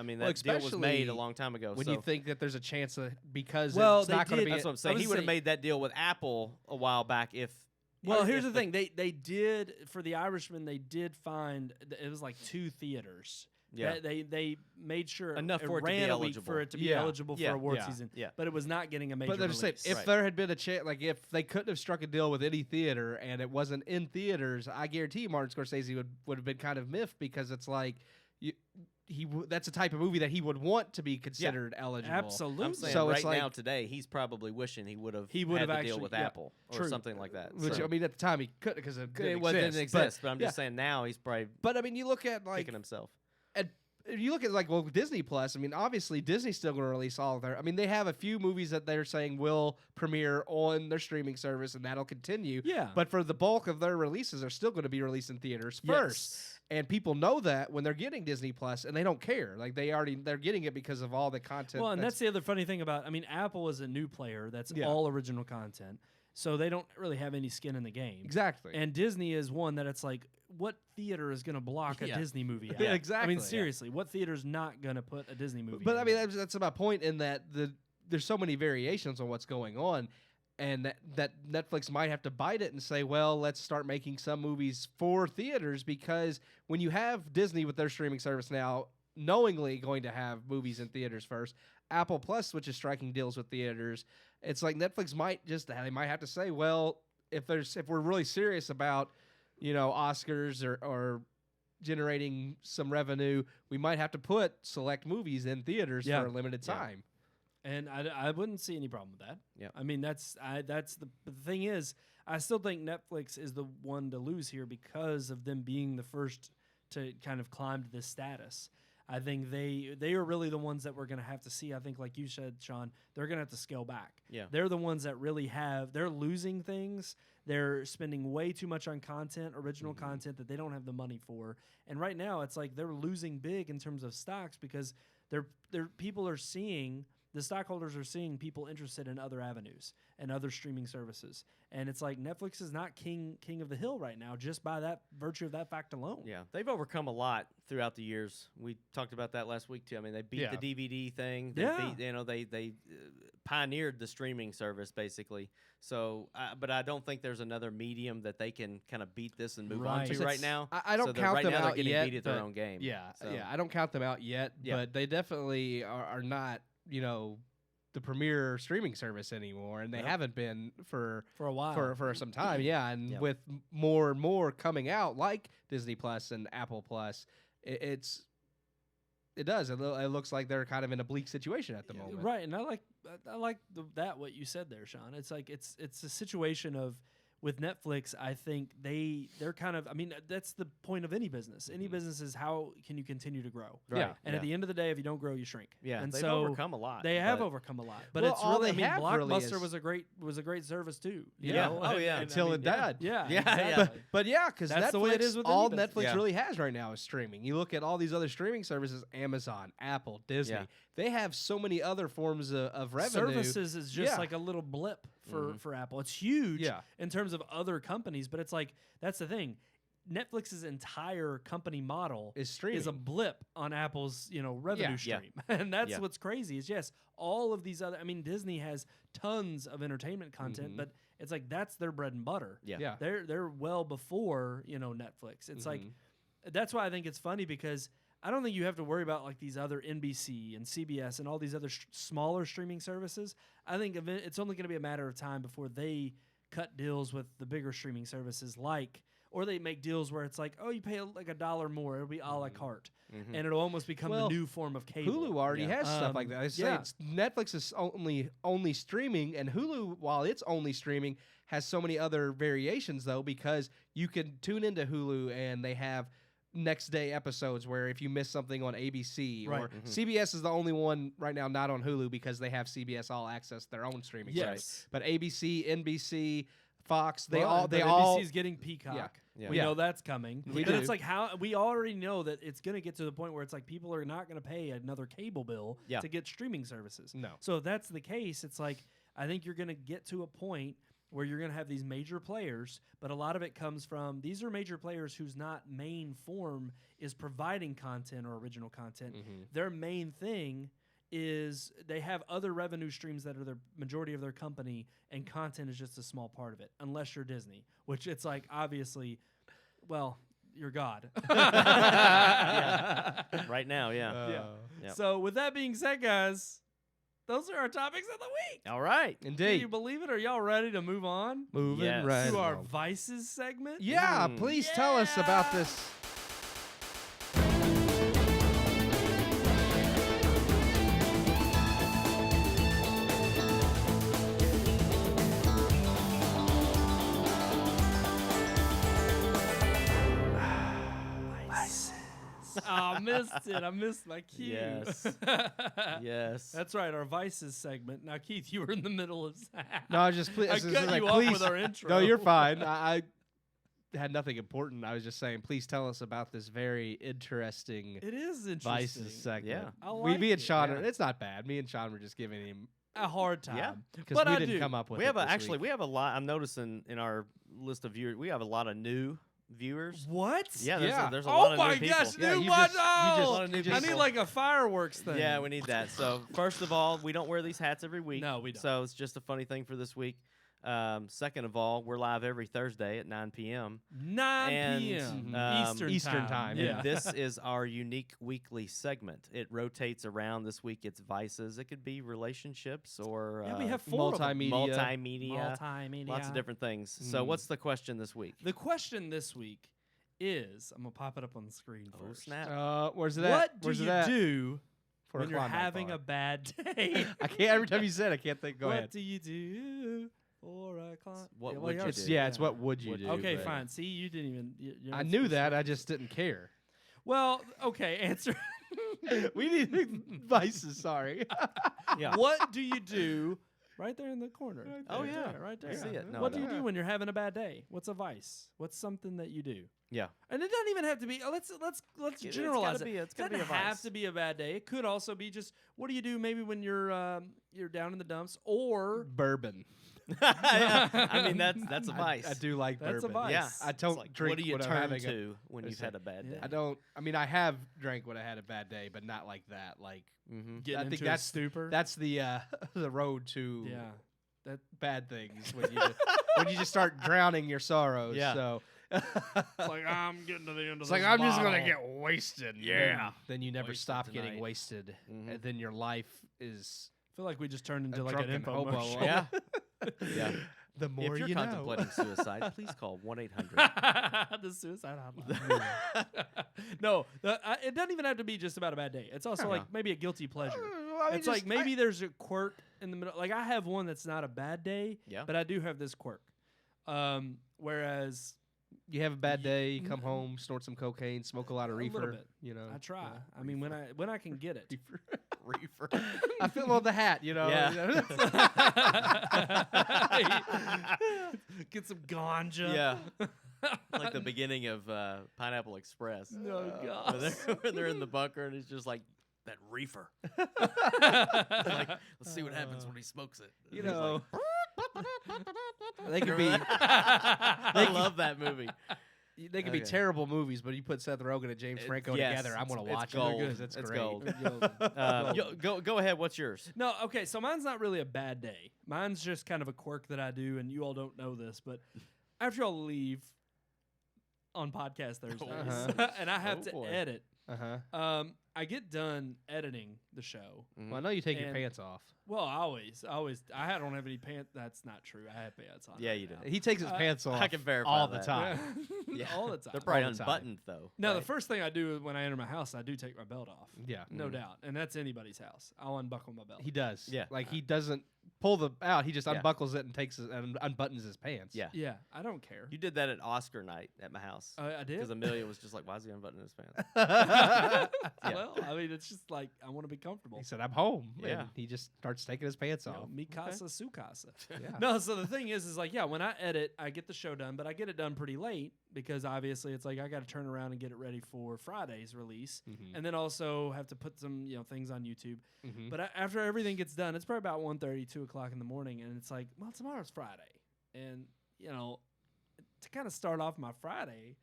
mean, Well, that deal was made especially a long time ago. when so you think that there's a chance that because Well, it's they not going to did- be. that's what I'm saying. was He would have saying- made that deal with Apple a while back if. Well, if here's the thing. They did for The Irishman. They did find it was like 2 theaters. Yeah. They made sure Enough for it to be ran a week eligible. for it to be Yeah. eligible Yeah. for award Yeah. season. Yeah. But it was not getting a major But they're just saying, release. if Right. there had been a chance, like if they couldn't have struck a deal with any theater and it wasn't in theaters, I guarantee Martin Scorsese would have been kind of miffed because it's like that's a type of movie that he would want to be considered eligible. Absolutely. I'm saying So right it's like- now today, he's probably wishing he would have He would had have the deal actually- with yeah, Apple or true. something like that. Which So- I mean, at the time he couldn't because it didn't didn't exist. exist, but I'm yeah. just saying now he's probably But I mean, you look at like kicking himself. if you look at like Disney Plus. I mean, obviously Disney's still going to release all of their. I mean, they have a few movies that they're saying will premiere on their streaming service, and that'll continue. Yeah. But for the bulk of their releases, they're still going to be released in theaters first. Yes. And people know that when they're getting Disney Plus, and they don't care. Like they're getting it because of all the content. Well, and that's the other funny thing about. I mean, Apple is a new player that's Yeah. all original content, so they don't really have any skin in the game. exactly. And Disney is one that it's like, what theater is going to block a Yeah. Disney movie? Out? Yeah, I exactly, mean, yeah. seriously, what theater's not going to put a Disney movie? But I out? mean, that's my point in that there's so many variations on what's going on, and that Netflix might have to bite it and say, well, let's start making some movies for theaters, because when you have Disney with their streaming service now knowingly going to have movies in theaters first, Apple Plus, which is striking deals with theaters, it's like Netflix might have to say, well, if we're really serious about Oscars or generating some revenue, we might have to put select movies in theaters Yeah. for a limited Yeah. time. And I wouldn't see any problem with that. Yep. I mean, that's the thing is, I still think Netflix is the one to lose here because of them being the first to kind of climb to this status. I think they are really the ones that we're going to have to see. I think, like you said, Sean, they're going to have to scale back. Yeah. They're the ones that really they're losing things. They're spending way too much on content, original content that they don't have the money for. And right now, it's like they're losing big in terms of stocks because people are seeing. The stockholders are seeing people interested in other avenues and other streaming services. And it's like Netflix is not king of the hill right now just by that virtue of that fact alone. Yeah, they've overcome a lot throughout the years. We talked about that last week too. I mean, they beat Yeah. the DVD thing. They Yeah. beat, they pioneered the streaming service basically. So, but I don't think there's another medium that they can kind of beat this and move on Right. to right now. I don't So count right them now out they're getting yet. beat at their but own game. Yeah, So- yeah. I don't count them out yet, Yeah. but they definitely are not, the premier streaming service anymore, and they Nope. haven't been for For a while. for some time. Yeah, and Yep. with more and more coming out, like Disney Plus and Apple Plus, it looks like they're kind of in a bleak situation at the moment. Right, and I like that what you said there, Sean. It's like it's a situation of with Netflix. I think they're kind of. I mean, that's the point of any business. Any business is how can you continue to grow. Right. Yeah. And at the end of the day, if you don't grow, you shrink. Yeah, and they've so overcome a lot. they have but- overcome a lot. But Well, it's all really. I they mean, have really Blockbuster is- was a great service too. you Yeah. know? Oh, yeah. And Until it died. Yeah. Yeah, yeah. Exactly. But yeah, because That's the way it is with all any business. Netflix Yeah. really has right now is streaming. You look at all these other streaming services: Amazon, Apple, Disney. Yeah. They have so many other forms of revenue. Services is just Yeah. like a little blip for Apple. It's huge Yeah. in terms of other companies, but it's like that's the thing. Netflix's entire company model Is streaming. is a blip on Apple's revenue Yeah. stream, and that's Yeah. what's crazy. Is yes, all of these other. I mean, Disney has tons of entertainment content, Mhm. but it's like that's their bread and butter. Yeah. Yeah. They're well before Netflix. It's like Mhm. that's why I think it's funny because I don't think you have to worry about like these other NBC and CBS and all these other smaller streaming services. I think it's only going to be a matter of time before they cut deals with the bigger streaming services or they make deals where it's like, oh, you pay like $1 more, it'll be a la carte, Mhm. and it'll almost become Well, the new form of cable. Hulu already Yeah. has stuff like that. I say yeah. it's Netflix is only streaming, and Hulu, while it's only streaming, has so many other variations though, because you can tune into Hulu and they have next day episodes where if you miss something on ABC Right. or Mhm. CBS is the only one right now not on Hulu because they have CBS All Access, their own streaming Yes. service. But ABC, NBC, Fox, they Well, but all NBC's getting Peacock. Yeah. We Yeah. know that's coming. We but do. it's like how we already know that it's going to get to the point where it's like people are not going to pay another cable bill Yeah. to get streaming services. No. So if that's the case, it's like I think you're going to get to a point where you're going to have these major players, but a lot of it comes from these are major players whose not main form is providing content or original content. Mhm. Their main thing is they have other revenue streams that are the majority of their company, and content is just a small part of it, unless you're Disney, which it's like obviously, well, you're God. Yeah. Right now, yeah. Uh, Yep. So with that being said, guys, those are our topics of the week. All right. Can Indeed. you believe it? Are y'all ready to move on Moving Yes. right to our along. Vices segment? Yeah, Mm. please tell us about Yeah. this. Oh, I missed it. I missed my cue. Yes. Yes. That's right, our Vices segment. Now, Keith, you were in the middle of that. No, I just please. I cut you off with our intro. No, you're fine. I had nothing important. I was just saying, please tell us about this very interesting It is interesting. Vices segment. Yeah. I me like and it. Sean, Yeah. it's not bad. Me and Sean were just giving him A hard time. Yeah. because But we I didn't do. come up with. We it have this week. we have a lot. I'm noticing in our list of viewers, we have a lot of new viewers. What? Yeah, Yeah. there's a lot Oh of my new people. gosh, Yeah, new you one. just- you just- Oh, lot of new I need people. like a fireworks thing. Yeah, we need that. So first of all, we don't wear these hats every week. No, we don't. So it's just a funny thing for this week. Second of all, we're live every Thursday at 9 p.m. 9 And, p.m. um, Eastern time, Yeah. And this is our unique weekly segment. It rotates around. This week it's vices. It could be relationships or Yeah, we have four of them. multimedia. multimedia, Multimedia. lots of different things. So Mm. what's the question this week? The question this week is, I'm gonna pop it up on the screen Oh, first. snap. Where's it at? What do Where's you it at? do For when you're Klondike having bar. a bad day? I can't. Every time you said, it, I can't think. Go what ahead. do you do for a client? What well, would you you already- do? Yeah, it's what would you Would do? you Okay, but- fine. See, you didn't even. You're I not knew supposed to- that. I just didn't care. Well, okay. Answer. We need vices. Sorry. Yeah. What do you do? Right there in the corner. Oh, Right yeah. there, right there. I see it. No, what I do you don't. do when you're having a bad day? What's a vice? What's something that you do? Yeah. And it doesn't even have to be. Let's It's generalize gotta it. be a- it's It gotta be doesn't a have vice. to be a bad day. It could also be just what do you do maybe when you're down in the dumps or Bourbon. Yeah. I mean, that's a vice. I do like That's a bourbon. vice. Yeah. I It's don't like, drink what do you when I'm turn having to when it's you've had a- a bad yeah. day? I don't. I mean, I have drank when I had a bad day, but not like that. Like Mm-hmm. getting I think into that's- a stupor. that's the the road to yeah. That bad things when you when you just start drowning your sorrows. Yeah. So it's like I'm getting to the end of it's this like I'm just gonna bottle. get wasted. Yeah. Then you never Wasted stop tonight. getting wasted, Mhm. and then your life is I feel like we just turned into a like an drunken infomercial. hobo. Yeah. Yeah. The more If you're you know. contemplating suicide, please call 1-800. The suicide hotline. No, it doesn't even have to be just about a bad day. It's also No. like maybe a guilty pleasure. I mean, It's like maybe there's a quirk in the middle. Like I have one that's not a bad day, Yeah. but I do have this quirk. Whereas you have a bad day, you come Mm, home, snort some cocaine, smoke a lot of A little reefer. bit. You know, I try. yeah. I mean, when I can get it. Reefer. I feel on the hat. You know. Yeah. you know? Get some ganja. Yeah. Like the beginning of Pineapple Express. No Where gosh. where they're in the bunker and it's just like that reefer. Like, let's see what happens when he smokes it. And You he's know, like, they could be I love that movie. they could be Okay. terrible movies, but you put Seth Rogen and James Franco yes, together, I'm gonna it's watch gold. it because it's great. gold. Yo, Go ahead. What's yours? No, okay, so mine's not really a bad day. Mine's just kind of a quirk that I do, and you all don't know this, but after y'all leave on podcast Thursdays, Uh-huh. and I have Oh, to boy. edit, Uh-huh. I get done editing the show. Well, I know you take your And- pants off. Well, I don't have any pants. That's not true. I have pants on. Yeah, right you do. now. He takes his pants off. I can verify all that. the time. Yeah. All the time. They're probably All the time. unbuttoned though. Now, the right? first thing I do when I enter my house, I do take my belt off. Yeah, No Mhm. doubt. And that's anybody's house. I'll unbuckle my belt. he does. Yeah. like he doesn't pull the out. He just Yeah. unbuckles it and takes it and unbuttons his pants. Yeah. Yeah, I don't care. You did that at Oscar night at my house. I did. Because Amelia was just like, why is he unbuttoning his pants? Yeah. Well, I mean, it's just like I want to be comfortable. He said, "I'm home." Yeah. And he just starts taking his pants You off. know, mi casa, su casa. Yeah. No, so the thing is like, yeah, when I edit, I get the show done, but I get it done pretty late because obviously it's like I got to turn around and get it ready for Friday's release, Mhm. and then also have to put some things on YouTube. Mhm. But after everything gets done, it's probably about 1:30, 2 o'clock in the morning, and it's like, well, tomorrow's Friday, and to kind of start off my Friday,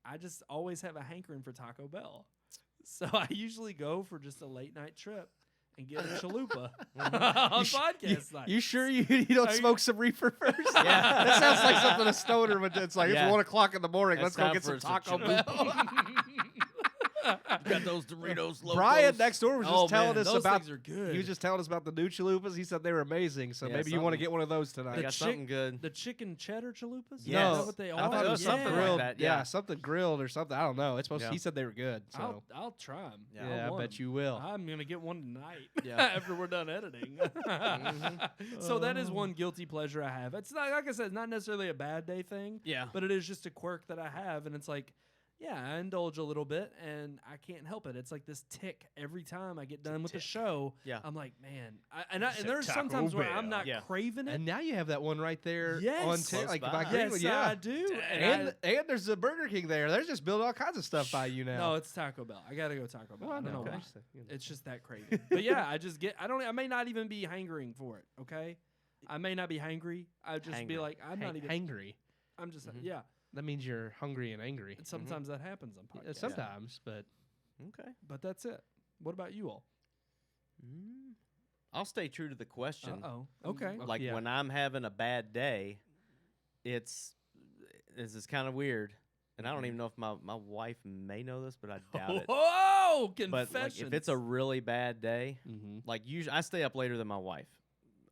I just always have a hankering for Taco Bell, so I usually go for just a late night trip and get a chalupa on podcast night. You sure you don't Are you- smoke some reefer first? Yeah. That sounds like something a stoner would do. It's like Yeah. it's 1 o'clock in the morning. It's Let's go time get for some some Taco Bell. Got those Doritos Locos. Brian next door was just Oh, telling man, us those about. things are good. He was just telling us about the new chalupas. He said they were amazing. So Yeah, maybe you want to something- get one of those I tonight. got chick- something good. the chicken cheddar chalupas. Yes. Is that what they I are? thought it was something like grilled. that, Yeah. yeah. something grilled or something. I don't know. It's supposed. Yeah. He said they were good. So I'll try them. Yeah, I bet you will. I'm gonna get one tonight. Yeah. After we're done editing. So that is one guilty pleasure I have. It's not, like I said, it's not necessarily a bad day thing, Yeah. but it is just a quirk that I have, and it's like, yeah, I indulge a little bit, and I can't help it. It's like this tick every time I get done with the show. Yeah. I'm like, man, and Said there's Taco sometimes where I'm Bell. not Yeah. craving it. And now you have that one right there Yes. on Close like by. by Greenwood. Yes, Yeah, I do. and there's a Burger King there. They're just building all kinds of stuff by you now. No, it's Taco Bell. I gotta go Taco Bell. Well, I don't know okay. why. You know. It's just that craving. But yeah, I may not even be hangering for it. Okay, I may not be hangry. I just be Hangry. like, I'm not even. hangry. I'm just Mhm. yeah. That means you're hungry and angry. And sometimes that happens on podcasts. Sometimes, but Okay. But that's it. What about you all? I'll stay true to the question. Oh, okay. Like Yeah. when I'm having a bad day, this is kind of weird. And I don't even know if my wife may know this, but I doubt it. Whoa, But confessions. like, if it's a really bad day, like usually I stay up later than my wife,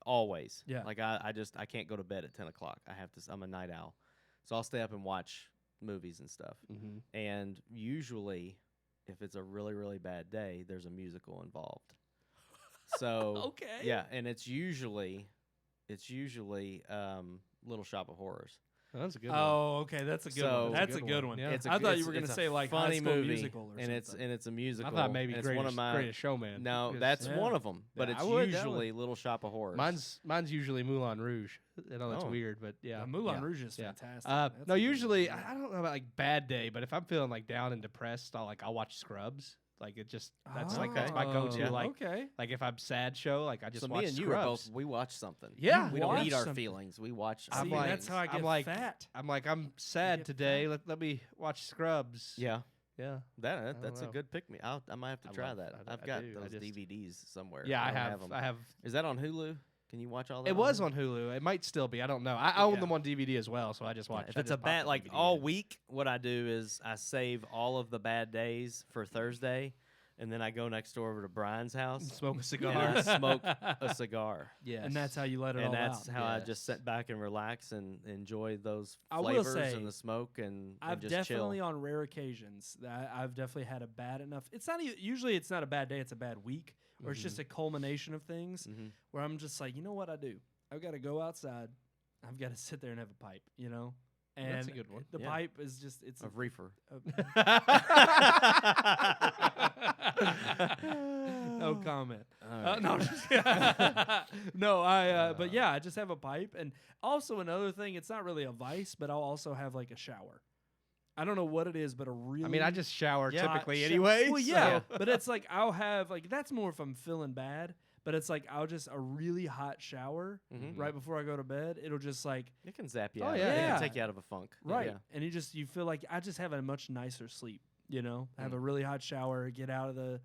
always. Yeah. Like I can't go to bed at 10 o'clock. I'm a night owl, so I'll stay up and watch movies and stuff. Mm-hmm. And usually, if it's a really, really bad day, there's a musical involved. So Okay. yeah, and it's usually Little Shop of Horrors. Oh, that's a good one. Oh, okay, that's a good So- one. That's a good one. Yeah. It's I thought you it's- were gonna it's a say like funny High School movie, Musical or and something. it's a I musical. thought maybe and it's one of my Greatest Showman. no, because that's Yeah. one of them, but Yeah, it's I would, that usually Little Shop of Horrors. mine's usually Moulin Rouge. I know that's Oh. weird, but yeah. Moulin Yeah. Rouge is Yeah. fantastic. No, That's a good usually one. I don't know about like bad day, but if I'm feeling like down and depressed, I'll watch Scrubs. Like it just that's my go-to. Yeah. Okay. Like if I'm sad show, like I just So watch me and Scrubs. you are both. We watch something. Yeah, we don't watch eat our something. feelings. We watch. I'm See, our like- that's how I feelings. get I'm like- fat. I'm sad get today. Let me watch Scrubs. Yeah, Yeah. that's a know. good pick me. I might have to I try love- that. I I've do, got I those just- DVDs somewhere. Yeah, I don't have. them. I have. Is that on Hulu? Can you watch all that? It was on Hulu. It might still be. I don't know. I own them on DVD as well, so I just watch. If I it's just a pop bad the like DVD all in. week, what I do is I save all of the bad days for Thursday, and then I go next door over to Brian's house Smoke a and cigar. I smoke a cigar. Yes. And that's how you let it And all that's out. how I Yes. just sit back and relax and enjoy those I will flavors say, and the smoke and I've just definitely chill. on rare occasions that I've definitely had a bad enough. It's not usually it's not a bad day. It's a bad week, or it's just a culmination of things Mhm. where I'm just like, you know what I do? I've got to go outside. I've got to sit there and have a pipe. You know. And That's a good one. The Yeah. pipe is just it's Of reefer. no comment. All right. No, I'm just no. But yeah, I just have a pipe, and also another thing. It's not really a vice, but I'll also have like a shower. I don't know what it is, but a really. I mean, I just shower Yeah, typically hot anyway. Well, so- yeah, but it's like I'll have like that's more if I'm feeling bad. But it's like I'll just a really hot shower Mhm. right before I go to bed. It'll just like It can zap you Oh, out. yeah, It yeah. can take you out of a funk. right, Yeah. and you feel like I just have a much nicer sleep. You know, have Mm. a really hot shower, get out of the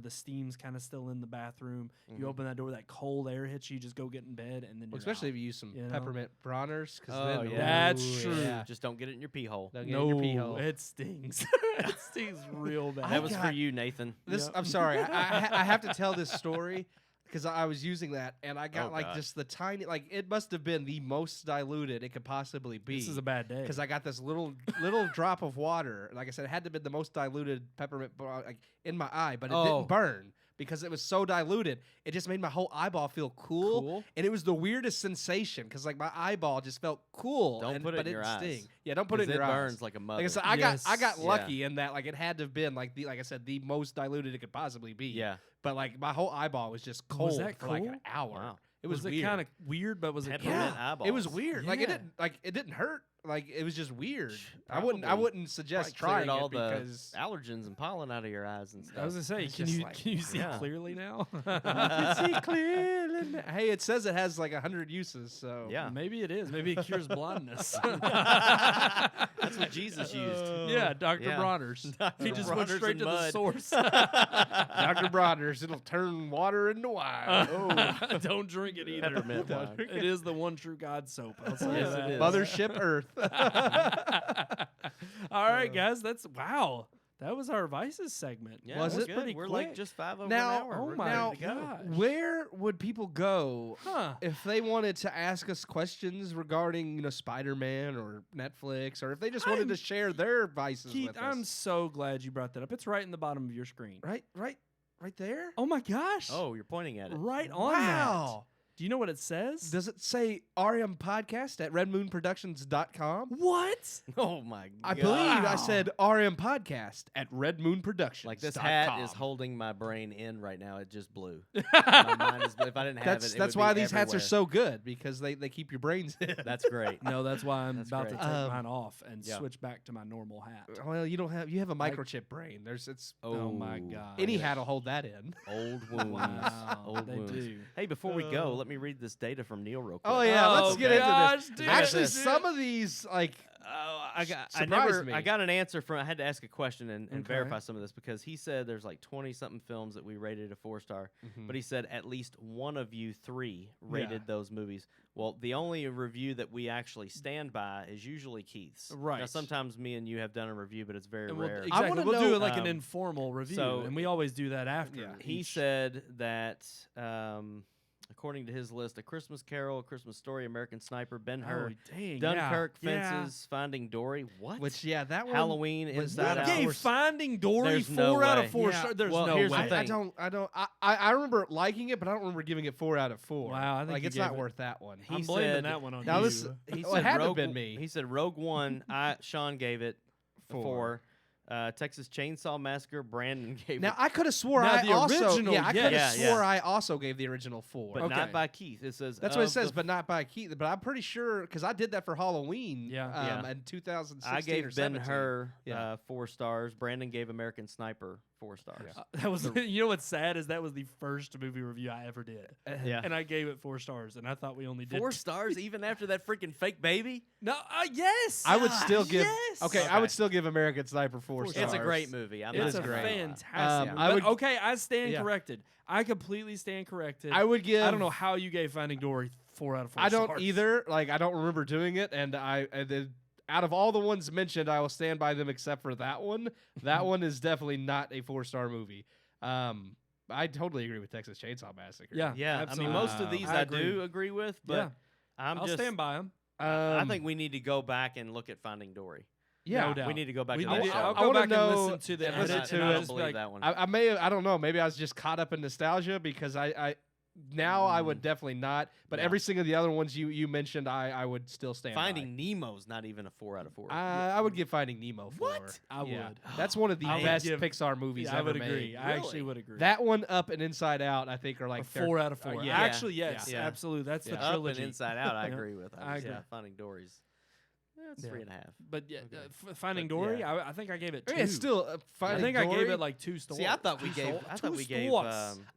the steam's kind of still in the bathroom. Mhm. You open that door, that cold air hits you. You just go get in bed, and then Well, you're especially out. if you use some you know? peppermint bronzers. Oh, then, yeah. That's ooh, true. Yeah. Just don't get it in your pee hole. Don't get it in your pee No, hole. it stings. It stings real bad. That was for got- you, Nathan. This, Yep. I'm sorry. I have to tell this story because I was using that and I got Oh, like God. just the tiny, like it must have been the most diluted it could possibly be. This is a bad day. Because I got this little drop of water. Like I said, it had to have been the most diluted peppermint like in my eye, but it Oh. didn't burn because it was so diluted. It just made my whole eyeball feel cool. And it was the weirdest sensation because like my eyeball just felt cool. Don't put it but in your didn't eyes. sting. Yeah, don't put it in it your burns eyes. like a mother. Like I said, I got Yes. lucky in that like it had to have been like I said, the most diluted it could possibly be. yeah. But like my whole eyeball was just cold that for like cool? an hour. Wow. It was it weird. kind of weird, but was it cool? Peppermint Yeah, eyeballs. it was weird. Like it Yeah. didn't hurt. Like it was just weird. I Probably. wouldn't suggest Probably cleared trying all it the because allergens and pollen out of your eyes and stuff. I was gonna say, It's can just you like- can you see Yeah. clearly now? you can see clearly. Hey, it says it has like 100 uses. So Yeah. Maybe it is. Maybe it cures blindness. That's what Jesus used. Yeah, Dr. Yeah. Bronner's. Dr. He just went Bronner's straight and to the mud. source. Dr. Bronner's, it'll turn water into wine. Oh, don't drink it either. Peppermint wine. It is the one true God soap. I'll say Yes, that. it is. Mothership Earth. All right, guys. That's wow. That was our vices segment. Yeah, Was we're it good. pretty We're quick? like just 5 over Now- an hour. oh We're my ready to go. God. Where would people go Huh. if they wanted to ask us questions regarding, Spider-Man or Netflix, or if they just wanted I'm- to share their vices Keith, with us? I'm so glad you brought that up. It's right in the bottom of your screen. Right there. Oh my gosh. Oh, you're pointing at it. Right on Wow. that. Do you know what it says? Does it say RMPodcast at redmoonproductions.com? What? Oh my god. I believe I Wow. said RMPodcast at redmoonproductions. Like this hat is holding my brain in right now. It just blew. My mind is, if I didn't have it, That's would why be these hats are everywhere. so good because they keep your brains in. That's great. No, that's why I'm That's about to great. take mine off and Yeah. switch back to my normal hat. Well, you have a microchip brain. It's Oh my God. any hat will hold that in. Old wounds. Wow, Old they wounds. do. Hey, before we go, let me read this data from Neil real quick. Oh yeah, let's Oh, get into gosh, this. dude. Actually, Dude. some of these like I surprised me. got an answer from. I had to ask a question and Okay. verify some of this because he said there's like 20 something films that we rated a 4-star, but he said at least one of you 3 rated those movies. Well, the only review that we actually stand by is usually Keith's. Now, Right. sometimes me and you have done a review, but it's very And we'll, rare. exactly. wanna We'll do know, it like an um, informal review, so- and we always do that after. Yeah. He each- said that according to his list, A Christmas Carol, A Christmas Story, American Sniper, Ben-Hur, dang, Dunkirk, yeah. Fences, Finding Dory. What? Which that one Halloween, was Inside not Out. a Gave four- Finding Dory There's 4 no out way. of 4 Yeah. stars. There's Well, no here's the way. thing. I remember liking it, but I don't remember giving it 4 out of 4. Wow, I think like you it's gave not it- worth that one. He I'm blaming said- that one on Now you. this- He Well, it said had to have Rogue. been me. He said Rogue One. Sean gave it 4. Texas Chainsaw Massacre. Brandon gave Now it, I could have swore Now, I the also original, I could have yes. swore I also gave the original 4. but Okay. not by Keith. It says That's what it of says, the but not by Keith. But I'm pretty sure because I did that for Halloween. Yeah. Yeah. In 2016 I or gave 17. Ben-Hur Yeah. 4 stars. Brandon gave American Sniper 4 stars. That was you know what's sad is that was the first movie review I ever did, Yeah. and I gave it 4 stars, and I thought we only did 4 stars even after that freaking fake baby? No, yes, I would still give. yes. Okay, I would still give American Sniper 4 Four stars. It's a great movie. I'm It's not a gonna lie. fantastic. I movie. would- But, okay, I stand Yeah. corrected. I completely stand corrected. I would give. I don't know how you gave Finding Dory 4 out of 4 I don't stars. either. Like I don't remember doing it, and out of all the ones mentioned, I will stand by them except for that one. That one is definitely not a 4-star movie. I totally agree with Texas Chainsaw Massacre. Yeah, Yeah, absolutely. I mean, most of these I I do agree with, but Yeah. I'm I'll just. stand by him. I think we need to go back and look at Finding Dory. Yeah, No doubt. We need to go back We to need that to- show. I'll I go wanna back know- and listen to the And listen I, edit, to and and I I'll don't just be believe like, that one. I may have, I don't know. Maybe I was just caught up in nostalgia because I now I would definitely not. But No. every single of the other ones you mentioned, I would still stand Finding Nemo's not even a 4 out of 4. by. I would give Finding Nemo 4. What? I Yeah. would. That's one of the I would best give- Pixar movies Yeah, I ever would agree. made. I actually Really? would agree. That one, Up and Inside Out, I think are like a 4 out of 4. yeah. Actually, yes, Yeah. absolutely. That's the Yeah. Up trilogy. and Inside Out, I Yeah. agree with. I agree. Yeah, Finding Dory's. It's Yeah. 3.5. But yeah, Okay. Finding But, Dory, yeah. I think I gave it 2. Yeah, it's still I Finding think Dory. I gave it like 2 stars. See, I thought we gave. I thought we gave.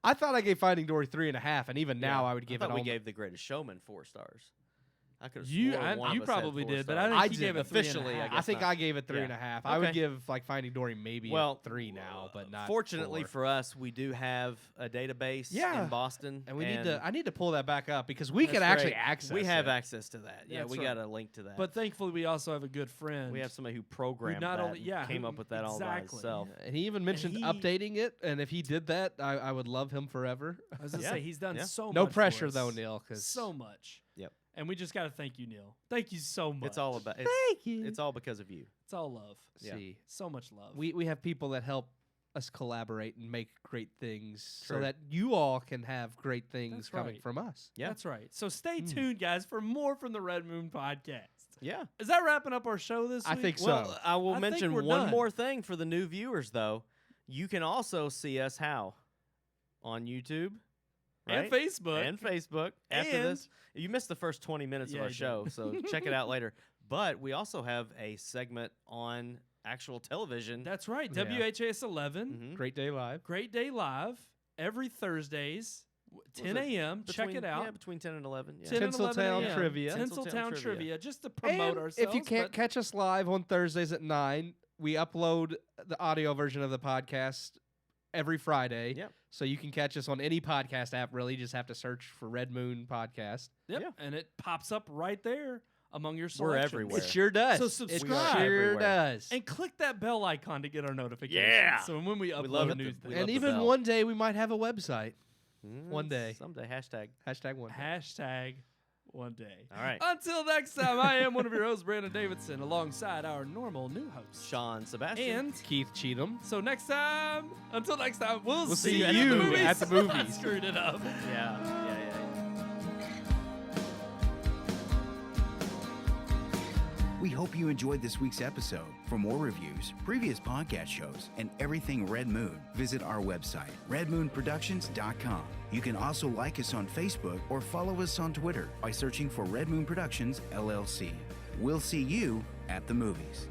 I thought I gave Finding Dory 3.5, and even now yeah, I would give I it. thought we all gave The Greatest Showman 4 stars. I could have You- sworn I- one you of us had probably 4 did, but stars. I think I you gave did it 3.5. officially, I I guess think not. I gave it 3.5. I Okay. would give like Finding Dory maybe Well, 3 now, but not. Fortunately 4. for us, we do have a database Yeah. in Boston, And we need to. I need to pull that back up because we That's can actually great. access. We have it. access to that. Yeah, That's we right. got a link to that. But thankfully, we also have a good friend. we have somebody who programmed not that, only- yeah, and came who- up with that all by exactly. himself. And he even mentioned he- updating it, and if he did that, I would love him forever. I was gonna Yeah. say he's done Yeah. so much. No for pressure us. though, Neil. Because So much. Yep. And we just got to thank you, Neil. Thank you so much. It's all about. thank you. It's all because of you. It's all love. Yeah. See, So much love. we have people that help us collaborate and make great things, so True. that you all can have great things That's coming right. from us. Yeah. That's right. So stay tuned, guys, for more from the Red Moon Podcast. Yeah. Is that wrapping up our show this I week? think so. Well, I will I think mention we're one done. more thing for the new viewers, though. You can also see us how on YouTube. And right? Facebook. And Facebook. After And- this, you missed the first 20 minutes Yeah, of our you show, did. so check it out later. But we also have a segment on actual television. That's right. Yeah. WHAS 11. Mhm. Great Day Live. Great Day Live every Thursdays, 10 Was it a.m. Check Between- it out. Yeah, between 10 and 11. Yeah. 10 and 11 Tinseltown a.m. Trivia. Tinseltown Tinseltown Trivia. Trivia. Just to promote And ourselves. if you can't but catch us live on Thursdays at 9, we upload the audio version of the podcast every Friday. Yep. So you can catch us on any podcast app, really. You just have to search for Red Moon Podcast. Yep. Yeah. And it pops up right there among your We're selections. everywhere. It sure does. So It subscribe. sure Everywhere. does. And click that bell icon to get our notifications. Yeah. So when we upload love it. new We things. love And the even bell. one day we might have a website. One day. Someday. Hashtag. Hashtag one. Hashtag one day. All right. Until next time, I am one of your hosts, Brandon Davidson, alongside our normal new host, Sean Sebastian. And Keith Cheatham. so next time, until next time, we'll see you you at at the the movies. movies. I screwed it up. Yeah. We hope you enjoyed this week's episode. For more reviews, previous podcast shows, and everything Red Moon, visit our website, redmoonproductions.com. You can also like us on Facebook or follow us on Twitter by searching for Red Moon Productions, LLC. We'll see you at the movies.